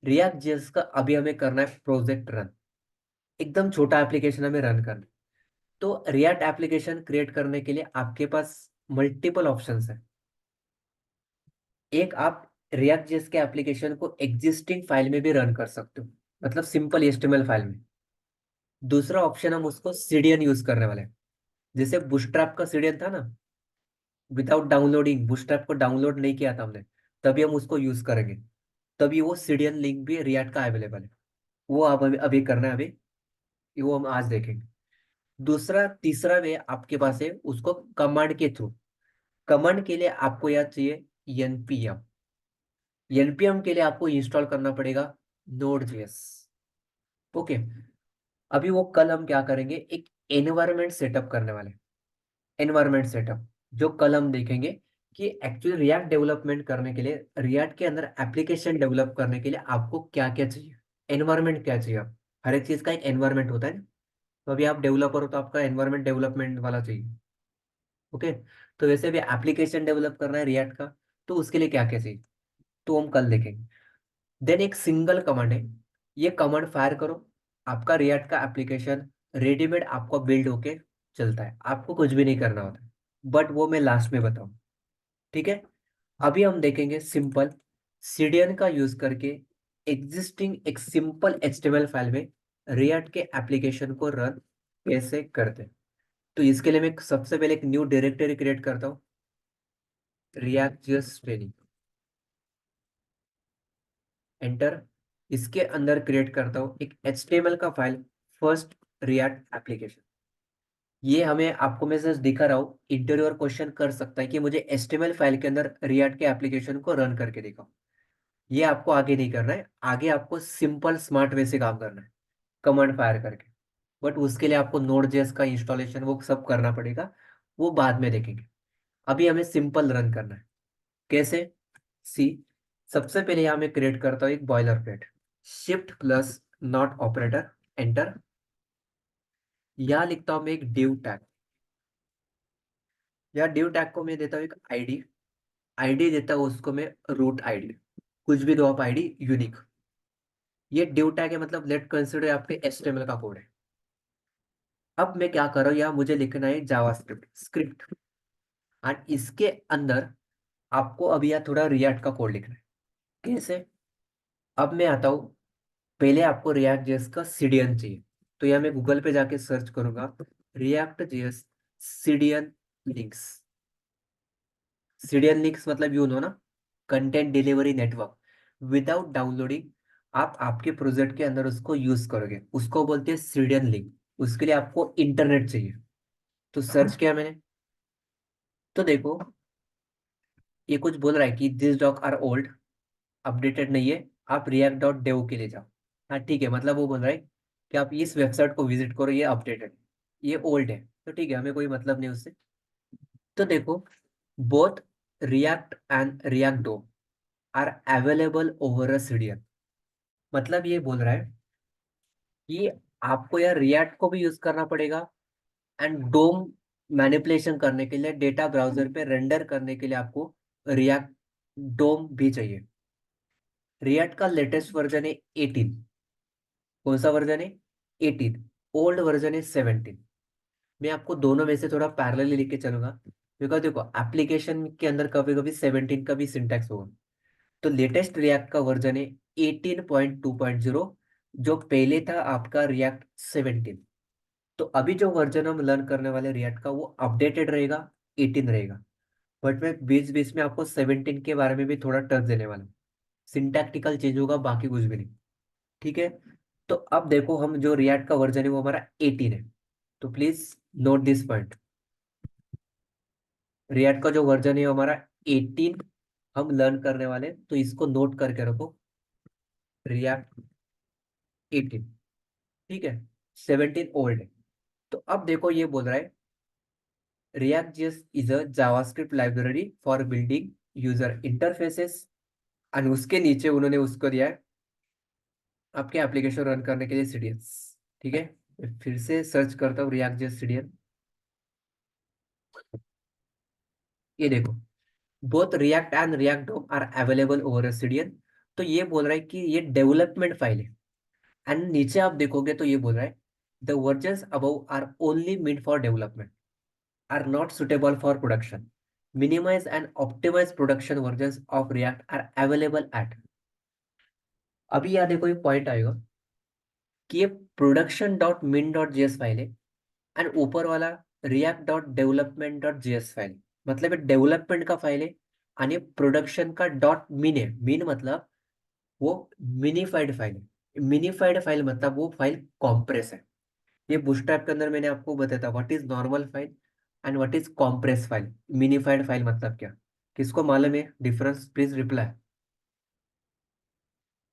रिएक्ट जेएस का। अभी हमें करना है प्रोजेक्ट रन, एकदम छोटा एप्लीकेशन हमें रन करना है। तो रिएक्ट एप्लीकेशन क्रिएट करने के लिए आपके पास मल्टीपल ऑप्शंस है। एक, आप रिएक्ट जेएस के एप्लीकेशन को एग्जिस्टिंग फाइल में भी रन कर सकते हो, मतलब सिंपल एचटीएमएल फाइल में। दूसरा ऑप्शन, हम उसको सीडीएन यूज करने वाले हैं। जैसे बूटस्ट्रैप का सीडीएन था ना, विदाउट डाउनलोडिंग, बूटस्ट्रैप को डाउनलोड नहीं किया था हमने, तभी हम उसको यूज करेंगे। तभी वो सीडीएन लिंक भी रिएक्ट का अवेलेबल है। वो आप अभी अभी करना है अभी, वो हम आज देखेंगे। दूसरा, तीसरा वे आपके पास है, उसको कमांड के थ्रू। कमांड के लिए आपको याद चाहिए एनपीएम। एनपीएम के लिए आपको इंस्टॉल करना पड़ेगा नोड जेएस, ओके। अभी वो कल हम क्या करेंगे, एक एनवायरनमेंट सेटअप करने वाले, एनवायरनमेंट सेटअप, जो कल हम देखेंगे कि एक्चुअली रिएक्ट डेवलपमेंट करने के लिए, रिएक्ट के अंदर एप्लीकेशन डेवलप करने के लिए आपको क्या क्या चाहिए, एनवायरनमेंट क्या चाहिए। आप, हर एक चीज का एक एनवायरनमेंट होता है ना। तो अभी आप डेवलपर हो तो आपका एनवायरनमेंट डेवलपमेंट वाला चाहिए, ओके। तो वैसे भी एप्लीकेशन डेवलप करना है रिएक्ट का, तो उसके लिए क्या क्या चाहिए, तो हम कल देखेंगे। देन एक सिंगल कमांड है, ये कमांड फायर करो, आपका रिएक्ट का एप्लीकेशन रेडीमेड आपको बिल्ड होके चलता है, आपको कुछ भी नहीं करना होता, बट वो मैं लास्ट में बताऊँ, ठीक है। अभी हम देखेंगे सिंपल सीडीएन का यूज करके एग्जिस्टिंग एक सिंपल एचटीएमएल फाइल में रिएक्ट के एप्लीकेशन को रन कैसे करते हैं। तो इसके लिए मैं सबसे पहले एक न्यू डायरेक्टरी क्रिएट करता हूँ, रिएक्ट जेएस ट्रेनिंग, एंटर। इसके अंदर क्रिएट करता हूँ एक एचटीएमएल का फाइल, फर्स्ट रिएक्ट एप्लीकेशन। ये हमें, आपको मैं जस्ट दिखा रहा हूँ, इंटरव्यूअर क्वेश्चन कर सकता है कि मुझे एचटीएमएल फाइल के अंदर रिएक्ट के एप्लीकेशन को रन करके दिखाओ। ये आपको आगे नहीं करना है, आगे आपको सिंपल स्मार्ट वे से काम करना है, कमांड फायर करके। बट उसके लिए आपको नोड जेएस का इंस्टॉलेशन वो सब करना पड़ेगा, वो बाद में देखेंगे। अभी हमें सिंपल रन करना है, कैसे, सी। सबसे पहले यहाँ मैं क्रिएट करता हूँ एक boiler plate, shift plus not operator, enter. यहाँ लिखता हूँ मैं एक डिव टैग, या डिव टैग को मैं देता हूँ एक आईडी, आईडी देता हूँ उसको मैं रूट आईडी, कुछ भी दो आप आईडी, यूनिक। ये डिव टैग है, मतलब लेट कंसिडर आपके एचटीएमएल का कोड है। अब मैं क्या कर रहा हूँ, यहाँ मुझे लिखना है जावास्क्रिप्ट स्क्रिप्ट, एंड इसके अंदर आपको अभी यहाँ थोड़ा रिएक्ट का कोड लिखना है। कैसे? अब मैं आता हूँ, पहले आपको रिएक्ट जेएस का सीडीएन चाहिए। तो यहाँ मैं गूगल पे जाके सर्च करूंगा, react JS CDN links. CDN links मतलब यू नो ना, content delivery network. Without downloading आप आपके प्रोजेक्ट के अंदर उसको यूज करोगे, उसको बोलते हैं सीडीएन लिंक। उसके लिए आपको इंटरनेट चाहिए। तो सर्च किया मैंने, तो देखो ये कुछ बोल रहा है कि this doc are old, updated नहीं है, आप react डॉट डेव के लिए जाओ। हाँ ठीक है, मतलब वो बोल रहा है कि आप इस वेबसाइट को विजिट करो, ये अपडेटेड, ये ओल्ड है। तो ठीक है, हमें कोई मतलब नहीं उससे। तो देखो, both React and React DOM are available over a CDN. मतलब ये बोल रहा है कि आपको यार रिएक्ट को भी यूज करना पड़ेगा, एंड डोम मैनिपुलेशन करने के लिए, डेटा ब्राउजर पे रेंडर करने के लिए आपको रिएक्ट डोम भी चाहिए। रिएक्ट का लेटेस्ट वर्जन है 18। कौन सा वर्जन है? 18। ओल्ड वर्जन है 17। मैं आपको दोनों में से थोड़ा पैरेलली लेके चलूंगा, बिकॉज देखो एप्लीकेशन के अंदर कभी कभी 17 का भी सिंटैक्स होगा। तो लेटेस्ट रिएक्ट का वर्जन है 18.2.0, जो पहले था आपका रिएक्ट 17। तो अभी जो वर्जन हम लर्न करने वाले रिएक्ट का, वो अपडेटेड रहेगा, 18 रहेगा। बट मैं बीच बीच में आपको 17 के बारे में भी थोड़ा टच देने वाला हूँ। सिंटैक्टिकल चेंज होगा, बाकी कुछ भी नहीं। ठीक है। तो अब देखो, हम जो रिएक्ट का वर्जन है वो हमारा 18 है। तो please note this point, react का जो वर्जन है वो हमारा 18 हम लर्न करने वाले हैं, तो इसको नोट करके रखो, रिएक्ट 18। ठीक है, 17 ओल्ड है। तो अब देखो ये बोल रहा है, react JS is a JavaScript library for building user interfaces. और उसके नीचे उन्होंने उसको दिया है आपके एप्लीकेशन रन करने के लिए सीडीएन। ठीक है, मैं फिर से सर्च करता हूँ रिएक्ट जेएस सीडीएन। ये देखो, both React and React DOM are available over CDN. तो ये बोल रहा है कि ये डेवलपमेंट फाइल है। एंड नीचे आप देखोगे तो ये बोल रहा है, the versions above are only meant for development, are not suitable for production. Minimise and optimise production versions of React are available at. अभी यहाँ देखो एक पॉइंट आएगा कि ये production dot min dot JS file है, एंड ऊपर वाला React dot development dot JS file. मतलब ये डेवलपमेंट का फाइल है, आणि प्रोडक्शन का डॉट मिन है। मिन मतलब वो मिनीफाइड फाइल है। मिनीफाइड फाइल मतलब वो फाइल कॉम्प्रेस है। ये बूटस्ट्रैप के अंदर मैंने आपको बताया था what is normal file and what is compress file. Minified file मतलब क्या? किसको मालूम है difference? Please reply.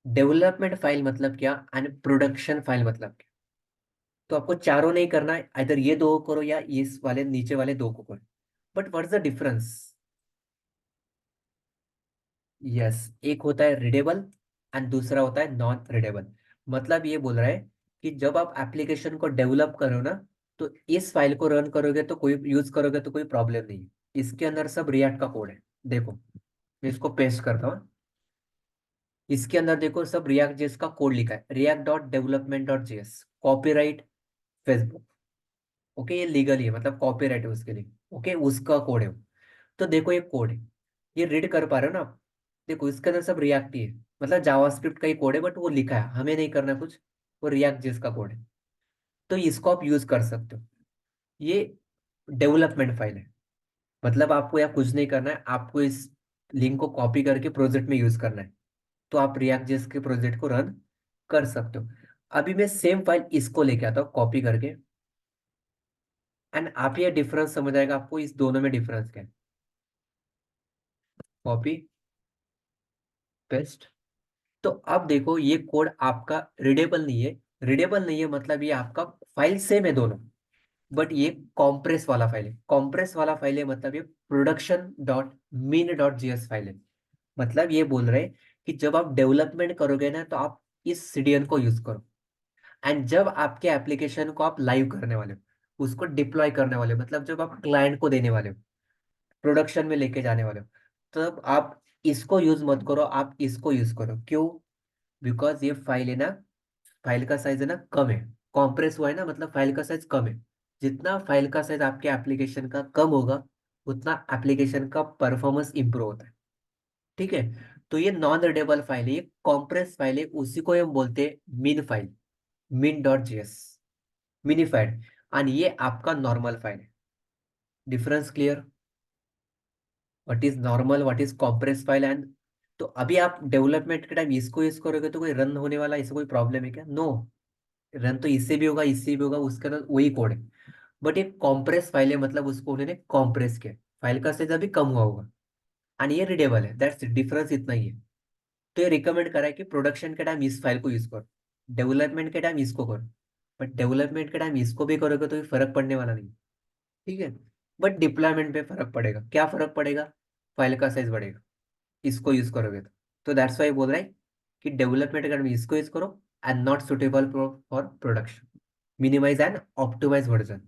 Development file मतलब क्या एंड प्रोडक्शन फाइल मतलब क्या? तो आपको चारों नहीं करना है, इधर ये दो करो या इस वाले नीचे वाले दो को करो। But what is the difference? Yes, एक होता है रीडेबल एंड दूसरा होता है नॉन रीडेबल। मतलब ये बोल रहा है कि जब आप एप्लीकेशन को डेवलप करो ना, तो इस फाइल को रन करोगे तो कोई यूज करोगे तो कोई प्रॉब्लम नहीं है। इसके अंदर सब रिएक्ट का कोड है। देखो मैं इसको पेस्ट करता हूँ, इसके अंदर देखो सब रिएक्ट जेएस का कोड लिखा है, react dot development dot JS, copyright Facebook. Okay, ये लीगल है, मतलब कॉपीराइट है उसके लिए। ओके, उसका कोड है वो। तो देखो ये कोड है, ये रीड कर पा रहे हो ना आप? देखो इसके अंदर सब रिएक्ट ही है, मतलब जावास्क्रिप्ट का ही कोड है, बट वो लिखा है, हमें नहीं करना कुछ। वो रिएक्ट जेएस का कोड है, तो इसको आप यूज कर सकते हो। ये डेवलपमेंट फाइल है, मतलब आपको यहाँ कुछ नहीं करना है, आपको इस लिंक को कॉपी करके प्रोजेक्ट में यूज करना है। तो आप रिएक्ट जेएस के प्रोजेक्ट को रन कर सकते हो। अभी मैं सेम फाइल इसको लेके आता हूँ कॉपी करके, एंड आप ये डिफरेंस समझ आएगा आपको इस दोनों में डिफरेंस क्या है। Copy paste. तो अब देखो ये कोड आपका रीडेबल नहीं है। रीडेबल नहीं है मतलब ये आपका फाइल सेम है दोनों, बट ये कॉम्प्रेस वाला फाइल है। कॉम्प्रेस वाला फाइल है मतलब ये production dot mean dot GS file है। मतलब ये बोल रहे हैं कि जब आप डेवलपमेंट करोगे ना, तो आप इस सीडीएन को यूज करो। एंड जब आपके एप्लीकेशन को आप लाइव करने वाले हो, उसको डिप्लॉय करने वाले हो, मतलब जब आप क्लाइंट को देने वाले हो, प्रोडक्शन में लेके जाने वाले हो, तब आप इसको यूज मत करो, आप इसको यूज करो। क्यों? बिकॉज ये फाइल है ना, फाइल का साइज है ना कम है, कॉम्प्रेस हुआ है ना, मतलब फाइल का साइज कम है। जितना फाइल का साइज आपके एप्लीकेशन का कम होगा, उतना एप्लीकेशन का परफॉर्मेंस इंप्रूव होता है। ठीक है, तो ये नॉन रीडेबल फाइल है, ये कॉम्प्रेस फाइल है, उसी को हम बोलते हैं मिन file, min dot JS, minified. And ये आपका नॉर्मल फाइल है। Difference clear? What is normal, what is compress file and. तो अभी आप डेवलपमेंट के टाइम इसको यूज करोगे तो कोई रन होने वाला, इससे कोई प्रॉब्लम है क्या? नो, रन तो इससे भी होगा, इससे भी होगा, उसके अंदर वही कोड है। बट ये कॉम्प्रेस फाइल है, मतलब उसको उन्होंने कॉम्प्रेस किया, फाइल का साइज अभी कम हुआ होगा, एंड ये रीडेबल है, दैट्स डिफरेंस, इतना ही है। तो ये रिकमेंड करा है कि प्रोडक्शन के टाइम इस फाइल को यूज करो, डेवलपमेंट के टाइम इसको करो। बट डेवलपमेंट के टाइम इसको भी करोगे तो ये फर्क पड़ने वाला नहीं। ठीक है, बट डिप्लॉयमेंट पे फर्क पड़ेगा। क्या फर्क पड़ेगा? फाइल का साइज बढ़ेगा इसको यूज करोगे तो दैट्स वाई बोल रहा है कि डेवलपमेंट के टाइम इसको यूज करो, and not suitable for production. Minimise and optimise version.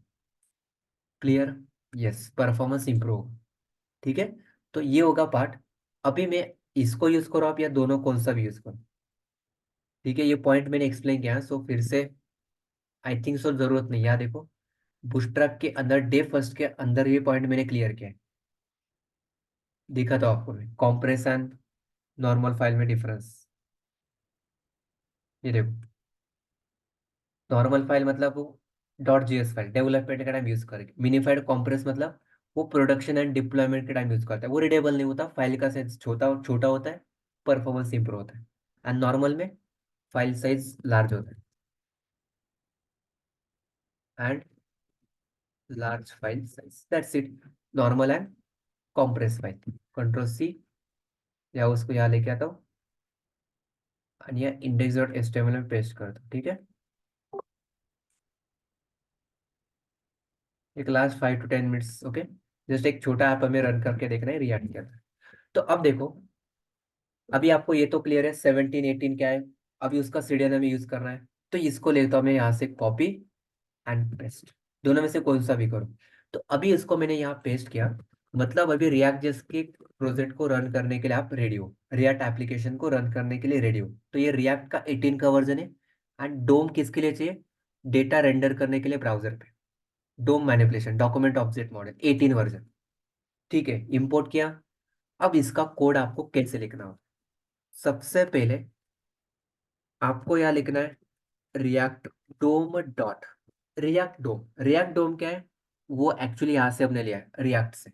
Clear? Yes, performance improve. ठीक है, तो ये होगा पार्ट। अभी मैं इसको यूज करो आप या दोनों कौन सा भी यूज करो। ठीक है, ये पॉइंट मैंने एक्सप्लेन किया, सो फिर से आई थिंक सो जरूरत नहीं। याद देखो, बूटस्ट्रैप के अंदर डे फर्स्ट के अंदर ये पॉइंट मैंने क्लियर किया है, दिखा था आपको मैं, कॉम्प्रेशन नॉर्मल फाइल में डिफरेंस। ये देखो, नॉर्मल फाइल मतलब वो डॉट जीएस फाइल डेवलपमेंट का टाइम यूज करेगी, मिनिफाइड कॉम्प्रेस मतलब वो प्रोडक्शन एंड डिप्लॉयमेंट के टाइम यूज करता है, वो रीडेबल नहीं होता, फाइल का साइज छोटा छोटा होता है, परफॉर्मेंस इंप्रूव होता है। एंड नॉर्मल में फाइल साइज लार्ज होता है, and large file size, that's it. Normal and compress file. Control C, या उसको यहाँ लेके आता हूँ, और यहाँ इंडेक्स डॉट एचटीएमएल में पेस्ट कर दो। ठीक है, एक last 5 to 10 minutes, okay. Just एक छोटा ऐप हमें रन करके देखना है रिएक्ट के अंदर। तो अब देखो, अभी आपको ये तो क्लियर है 17 18 क्या है। अभी उसका सीडीएन हमें यूज करना है, तो इसको लेता हूँ मैं यहाँ से कॉपी एंड पेस्ट, दोनों में से कौन सा भी करो। तो अभी इसको मैंने यहाँ पेस्ट किया, मतलब अभी रिएक्ट जेएस के प्रोजेक्ट को रन करने के लिए आप रेडी हो, रिएक्ट एप्लीकेशन को रन करने के लिए रेडी हो। तो ये रिएक्ट का 18 का वर्जन है। एंड डोम किसके लिए चाहिए? डेटा रेंडर करने के लिए ब्राउजर पे, DOM manipulation document object model 18 version. ठीक है, इंपोर्ट किया। अब इसका कोड आपको कैसे लिखना हो? सबसे पहले आपको यहाँ लिखना है रिएक्ट डोम डॉट, रिएक्ट डोम क्या है? वो एक्चुअली यहां से हमने लिया है रिएक्ट से।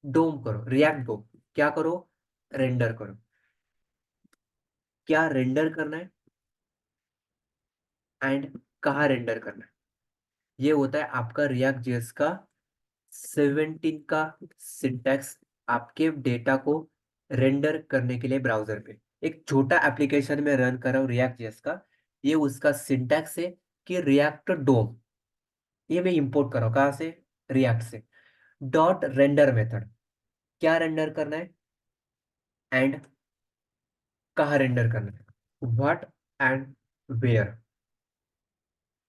डोम करो, रिएक्ट डोम, क्या करो? रेंडर करो। क्या रेंडर करना है एंड कहाँ रेंडर करना है? ये होता है आपका रिएक्ट जेएस का 17 का सिंटैक्स, आपके डेटा को रेंडर करने के लिए ब्राउजर पे। एक छोटा एप्लीकेशन में रन कर रहा हूँ रिएक्ट जेएस का, ये उसका सिंटैक्स है कि रिएक्ट डोम, ये मैं इंपोर्ट कर रहा हूँ कहाँ से? रिएक्ट से। डॉट रेंडर मेथड, क्या रेंडर करना है एंड कहाँ रेंडर करना है, व्हाट एंड वेयर।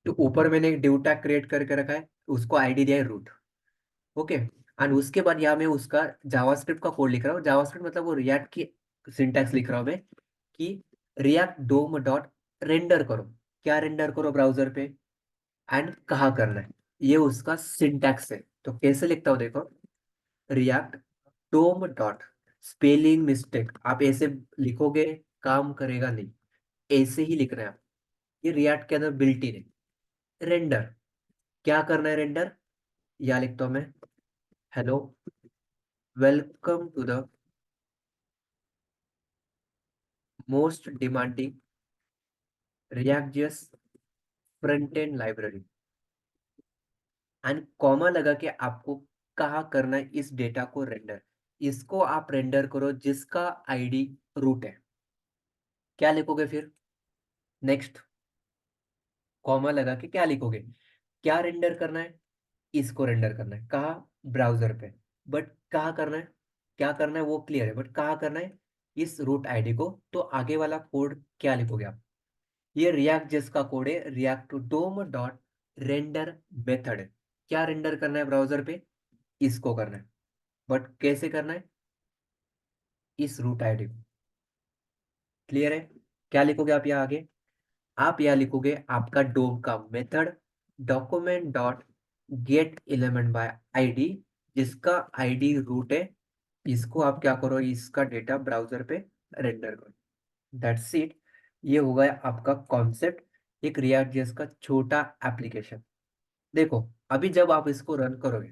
तो ऊपर मैंने एक डिव टैग क्रिएट करके रखा है, उसको आईडी दिया है रूट। ओके, एंड उसके बाद यहाँ मैं उसका जावास्क्रिप्ट का कोड लिख रहा हूँ, जावास्क्रिप्ट मतलब वो रिएक्ट की सिंटैक्स लिख रहा हूँ मैं, कि रिएक्ट डोम डॉट रेंडर करो, क्या रेंडर करो ब्राउजर पे एंड कहाँ करना है, ये उसका सिंटैक्स है। तो कैसे लिखता हूँ देखो, react DOM dot, spelling mistake आप ऐसे लिखोगे काम करेगा नहीं, ऐसे ही लिखना है आप। ये रिएक्ट के अंदर बिल्ट इन है। रेंडर, क्या करना है रेंडर? या लिखता हूं मैं, hello, welcome to the most demanding React JS front end library, and comma लगा के आपको कहाँ करना है इस डेटा को रेंडर। इसको आप रेंडर करो जिसका आईडी रूट है। क्या लिखोगे फिर? नेक्स्ट, कॉमा लगा के क्या लिखोगे? क्या रेंडर करना है? इसको रेंडर करना है कहाँ? ब्राउजर पे। बट कहाँ करना है, क्या करना है वो क्लियर है, बट कहाँ करना है? इस रूट आईडी को। तो आगे वाला कोड क्या लिखोगे आप? ये रिएक्ट जिसका कोड है, react DOM dot render method है। क्या रेंडर करना है ब्राउजर पे? इसको करना है, बट कैसे करना है? इस रूट आईडी को। क्लियर है? क्या लिखोगे आप यहाँ आगे? आप यहाँ लिखोगे आपका डोम का method, document dot get element by ID, जिसका आईडी रूट है, इसको आप क्या करो, इसका डेटा ब्राउजर पे रेंडर करो। That's it. ये हो गया आपका कॉन्सेप्ट एक रिएक्ट जेएस का छोटा एप्लीकेशन। देखो अभी जब आप इसको रन करोगे,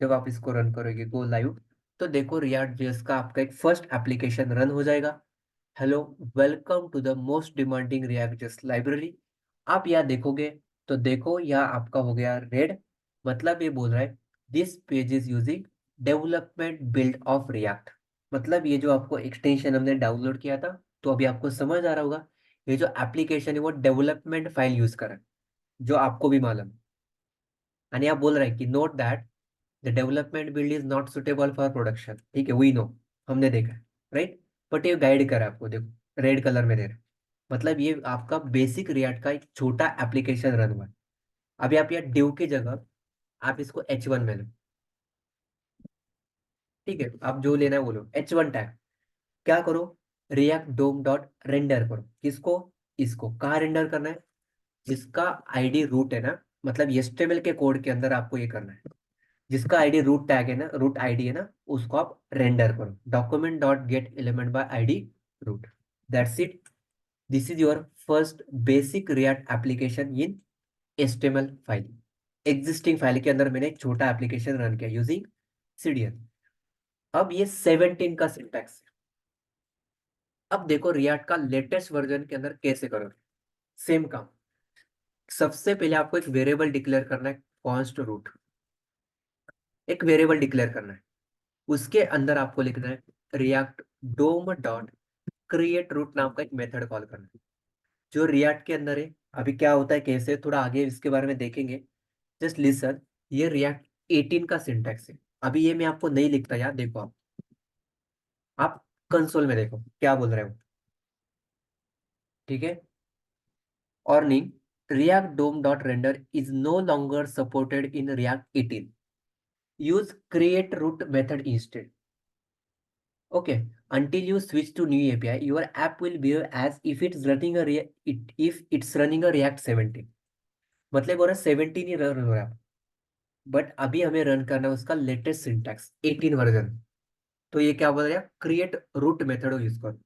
जब आप इसको रन करोगे गो लाइव, तो देखो रिएक्ट जेएस का आपका एक फर्स्ट एप्लीकेशन रन हो जाएगा। Hello, welcome to the most demanding React JS library. आप यहाँ देखोगे तो देखो यहाँ आपका हो गया रेड, मतलब ये बोल रहा है this page is using development build of react. मतलब ये जो आपको एक्सटेंशन हमने डाउनलोड किया था, तो अभी आपको समझ आ रहा होगा ये जो एप्लीकेशन है वो डेवलपमेंट फाइल यूज कर रहा है, जो आपको भी मालूम है। और यहाँ बोल रहा है कि note that the development build is not suitable for production. ठीक है, वी नो, हमने देखा है, राइट। बट ये गाइड करा है आपको, देखो रेड कलर में दे रहा है। मतलब ये आपका बेसिक रिएक्ट का एक छोटा एप्लीकेशन रन हुआ है। अभी आप यहाँ डिव की जगह आप इसको H1 में लो। ठीक है, आप जो लेना है वो लो, H1 टैग। क्या करो, रिएक्ट डोम डॉट रेंडर करो। किसको, इसको कहाँ रेंडर करना है, जिसका आईडी रूट है ना, मतलब HTML के कोड के अंदर आपको ये करना है। जिसका आईडी रूट टैग है ना, रूट आईडी है ना, उसको आप रेंडर करो। Document dot get element by ID root. That's it. This is your first basic React application in HTML file. Existing file के अंदर मैंने एक छोटा एप्लीकेशन रन किया यूजिंग CDN। अब ये 17 का सिंटैक्स है। अब देखो रिएक्ट का लेटेस्ट वर्जन के अंदर कैसे करोगे। सेम काम। सबसे पहले आपको एक वेरिएबल डिक्लेयर करना है, कॉन्स्ट रूट। एक वेरिएबल डिक्लेयर करना है, उसके अंदर आपको लिखना है react DOM dot create root नाम का एक मेथड कॉल करना है, जो रिएक्ट के अंदर है। अभी क्या होता है कैसे, थोड़ा आगे इसके बारे में देखेंगे। Just listen. ये रिएक्ट 18 का सिंटैक्स है। अभी ये मैं आपको नहीं लिखता यार, देखो आप कंसोल में देखो क्या बोल रहे हो। ठीक है, warning, react dom dot render is no longer supported in react 18. Use create root method instead. Okay, until you switch to new API, your app will behave as if it's running a if it's running a React 17. मतलब वो 17 ही run हो रहा है, but अभी हमें run करना है उसका लेटेस्ट सिंटैक्स 18 वर्जन। तो ये क्या बोल रहा है, क्रिएट रूट मेथड यूज करो।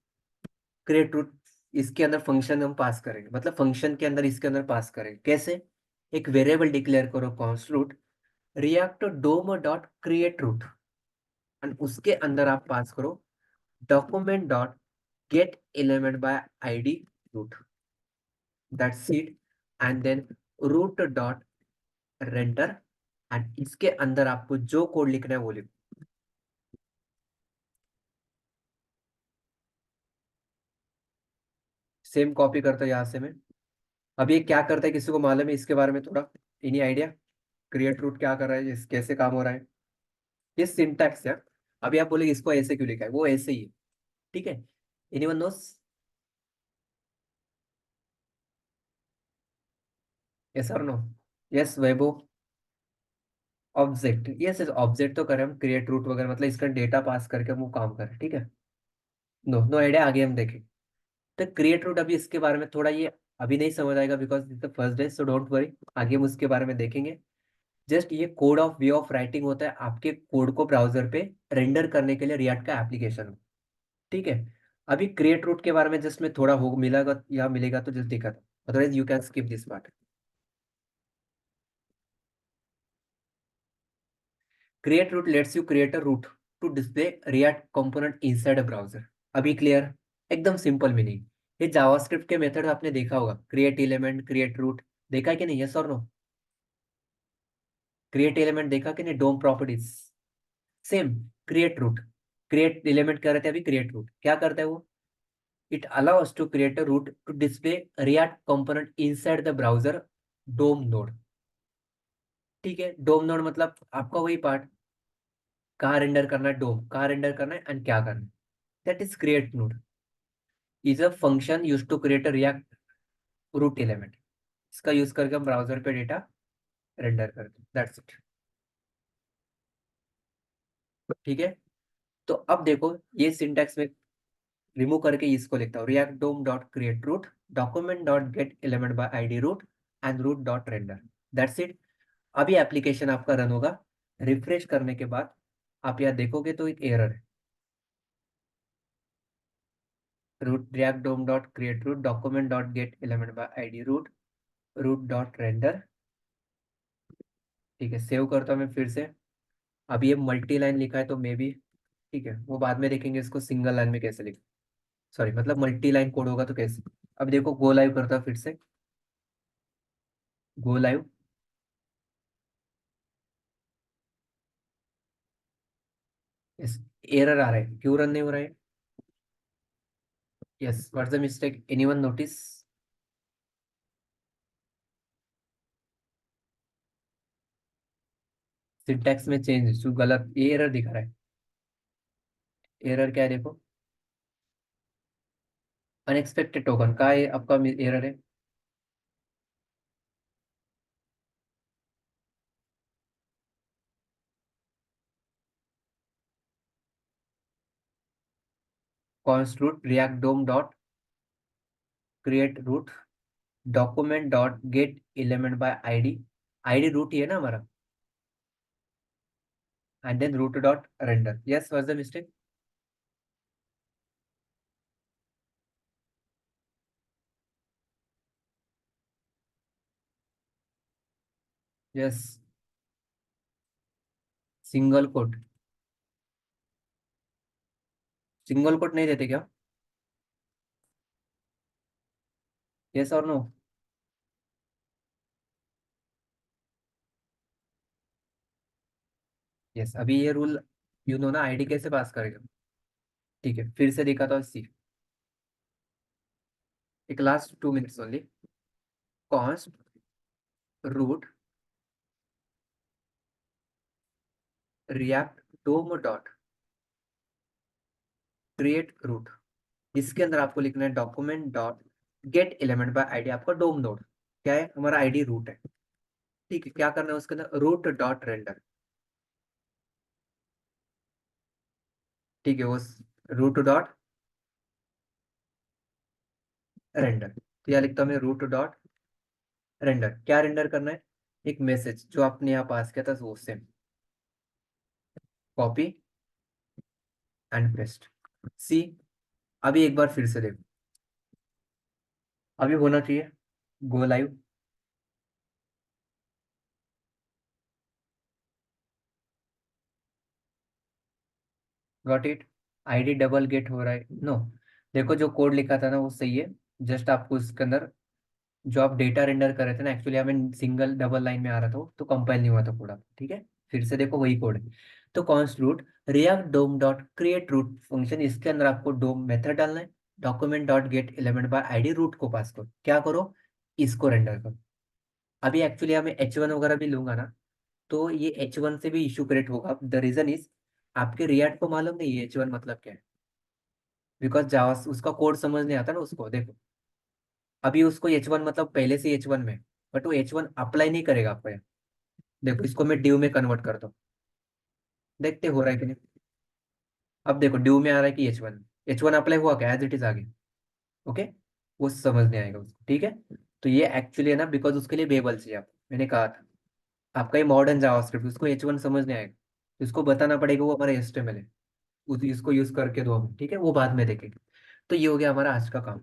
क्रिएट रूट, इसके अंदर फंक्शन हम पास करेंगे, मतलब फंक्शन के अंदर इसके अंदर पास करेंगे कैसे। एक वेरिएबल डिक्लेयर करो const root React DOM dot create root, and उसके अंदर आप पास करो document dot get element by ID root. That's it. And then root dot render, and इसके अंदर आपको जो कोड लिखना है वो लिखो। सेम कॉपी करता है यहाँ से मैं। अब ये क्या करता है किसी को मालूम है इसके बारे में थोड़ा, एनी आइडिया, क्रिएट रूट क्या कर रहा है, कैसे काम हो रहा है। ये सिंटैक्स है। अभी आप बोले इसको ऐसे क्यों लिखा है, वो ऐसे ही है। ठीक है, एनीवन नोस। यस और नो। यस वैभव। ऑब्जेक्ट, यस यस, ऑब्जेक्ट तो करें हम, क्रिएट रूट वगैरह मतलब इसका डेटा पास करके हम वो काम करें। ठीक है, नो नो आइडिया, आगे हम देखें। तो क्रिएट रूट अभी इसके बारे में थोड़ा ये अभी नहीं समझ आएगा because it's the first day, so don't worry. आगे हम उसके बारे में देखेंगे। जस्ट ये code of way of writing होता है आपके कोड को ब्राउजर पे रेंडर करने के लिए रिएक्ट का एप्लीकेशन। ठीक है, अभी क्रिएट रूट के बारे में जस्ट में थोड़ा हो मिलेगा या मिलेगा तो जस्ट देखा था, otherwise you can skip this part. Create root let's you create a root to display React component inside a browser. अभी क्लियर, एकदम सिंपल मीनिंग। ये जावास्क्रिप्ट के मेथड आपने देखा होगा, क्रिएट एलिमेंट क्रिएट रूट, देखा है कि नहीं, यस और नो। क्रिएट एलिमेंट देखा कि नहीं, DOM properties. Same, create root. Create element कर रहे थे अभी, क्रिएट रूट क्या करता है वो, it allows to create a root to display React component inside the browser DOM node. ठीक है, डोम नोड मतलब आपका वही पार्ट, कहाँ रेंडर करना है, डोम कहाँ रेंडर करना है एंड क्या करना है। That is create node, is a function use to create a React root element. इसका यूज करके हम ब्राउजर पे डेटा रेंडर करते हैं, दैट्स इट। ठीक है, तो अब देखो ये सिंटैक्स में रिमूव करके इसको लिखता हूँ, React DOM dot create root document dot get element by ID root and root dot render. That's it. अभी एप्लीकेशन आपका रन होगा। रिफ्रेश करने के बाद आप यहाँ देखोगे तो एक एरर है, root React DOM dot create root document dot get element by ID root root dot render. ठीक है, सेव करता हूँ मैं फिर से। अब ये मल्टी लाइन लिखा है तो मे बी, ठीक है, वो बाद में देखेंगे इसको सिंगल लाइन में कैसे लिख, सॉरी मतलब मल्टी लाइन कोड होगा तो कैसे। अब देखो गो लाइव करता हूँ फिर से। Go live. यस, एरर आ रहा है, क्यों रन नहीं हो रहा है? Yes, what's the mistake, anyone notice? Syntax में चेंज जो गलत, ये एरर दिखा रहा है। एरर क्या है देखो, अनएक्सपेक्टेड टोकन का ये आपका एरर है। Const root React DOM dot create root document dot get element by ID. ID root ही है ना हमारा, and then root dot render. Yes, what's the mistake? Yes, single quote. Single quote नहीं देते क्या? यस और no? Yes, अभी ये रूल यू नो ना, आईडी कैसे पास करेगा? ठीक है, फिर से दिखाता हूँ सी। एक last 2 minutes only. Const root React DOM dot create root. इसके अंदर आपको लिखना है document dot get element by ID, आपका डोम नोड क्या है, हमारा आईडी रूट है। ठीक है, क्या करना है उसके अंदर, रूट डॉट रेंडर। ठीक है, उस रूट डॉट रेंडर, तो यह लिखता हूँ मैं रूट डॉट रेंडर। क्या रेंडर करना है? एक मैसेज जो आपने यहाँ पास किया था वो same, copy and paste. See, अभी एक बार फिर से देखो, अभी होना चाहिए go live. Got it? ID double get हो रहा है, नो। देखो जो कोड लिखा था ना वो सही है, जस्ट आपको इसके अंदर जो आप डेटा रेंडर कर रहे थे ना, एक्चुअली हमें सिंगल डबल लाइन में आ रहा था तो कंपाइल नहीं हुआ था पूरा। ठीक है, फिर से देखो वही कोड है। तो const root React DOM dot create root function, इसके अंदर आपको डोम मेथड डालना है, document dot get element by ID root को पास करो, क्या करो, इसको रेंडर करो। अभी एक्चुअली हमें H1 वगैरह भी लूंगा ना, तो ये H1 से भी इशू क्रिएट होगा। द रीजन इज, आपके रिएक्ट को मालूम नहीं है H1 मतलब क्या है, बिकॉज जावा उसका कोड समझ नहीं आता ना उसको। देखो अभी उसको H1 मतलब पहले से H1 में, बट वो H1 अप्लाई नहीं करेगा आपको यहाँ। देखो इसको मैं ड्यू में कन्वर्ट करता हूँ, देखते हो रहा है कि नहीं। अब देखो ड्यू में आ रहा है कि H1, H1 अप्लाई हुआ क्या, एज इट इज आ गया। ओके, वो समझ नहीं आएगा उसको। ठीक है, तो ये एक्चुअली है ना, बिकॉज उसके लिए बेबल चाहिए आप, मैंने कहा था आपका ये मॉडर्न जावास्क्रिप्ट, उसको H1 समझ नहीं आएगा, उसको बताना पड़ेगा वो हमारा HTML है, इसको यूज करके दो हमें। ठीक है, वो बाद में देखेंगे। तो ये हो गया हमारा आज का काम।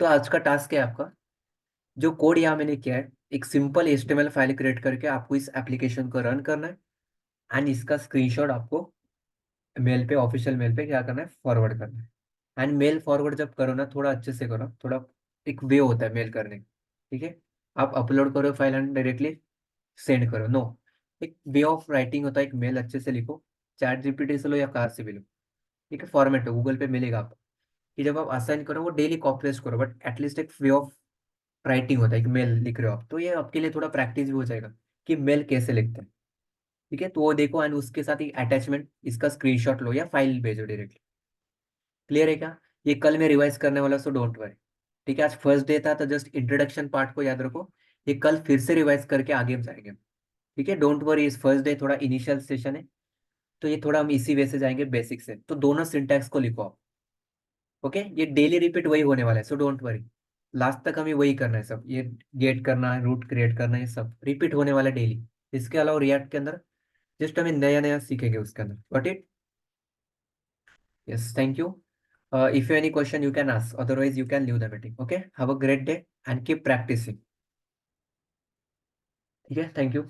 तो आज का टास्क क्या है आपका, जो कोड यहाँ मैंने किया है, एक सिंपल HTML फाइल क्रिएट करके आपको इस एप्लीकेशन को रन करना है, एंड इसका स्क्रीनशॉट आपको मेल पे, ऑफिशियल मेल पे क्या करना है, फॉरवर्ड करना है। एंड मेल फॉरवर्ड जब करो ना, थोड़ा अच्छे से करो, थोड़ा एक वे होता है मेल करने का। ठीक है, आप अपलोड करो फाइल एंड डायरेक्टली सेंड करो, नो। एक वे ऑफ राइटिंग होता है, एक मेल अच्छे से लिखो, चैट जीपीटी से लो या कार से भी लो। ठीक है, फॉर्मेट है, गूगल पे मिलेगा आपको, कि जब आप असाइन करो वो डेली कॉपी पेस्ट करो, बट एटलीस्ट एक वे ऑफ राइटिंग होता है, एक मेल लिख रहे हो आप, तो ये आपके लिए थोड़ा प्रैक्टिस भी हो जाएगा कि मेल कैसे लिखते हैं। ठीक है, तो वो देखो, एंड उसके साथ एक अटैचमेंट, इसका स्क्रीनशॉट लो या फाइल भेजो डायरेक्टली। क्लियर है क्या? ये कल मैं रिवाइज करने वाला, सो डोंट वरी। ठीक है, आज फर्स्ट डे था तो जस्ट इंट्रोडक्शन पार्ट को याद रखो, ये कल फिर से रिवाइज करके आगे जाएंगे। ठीक है, डोंट वरी, इस फर्स्ट डे थोड़ा इनिशियल सेशन है, तो ये थोड़ा हम इसी वे से जाएंगे बेसिक से, तो दोनों सिंटैक्स को लिखो आप। ओके, ये डेली रिपीट वही होने वाला है, सो डोंट वरी। लास्ट तक हमें वही करना है सब, ये गेट करना है, रूट क्रिएट करना है, ये सब रिपीट होने वाला डेली। इसके अलावा रिएक्ट के अंदर जस्ट हमें नया नया सीखेंगे उसके अंदर। Got it? Yes, thank you. If you any question you can ask, otherwise you can leave the meeting. Okay, have a great day and keep practicing. ठीक है, थैंक यू।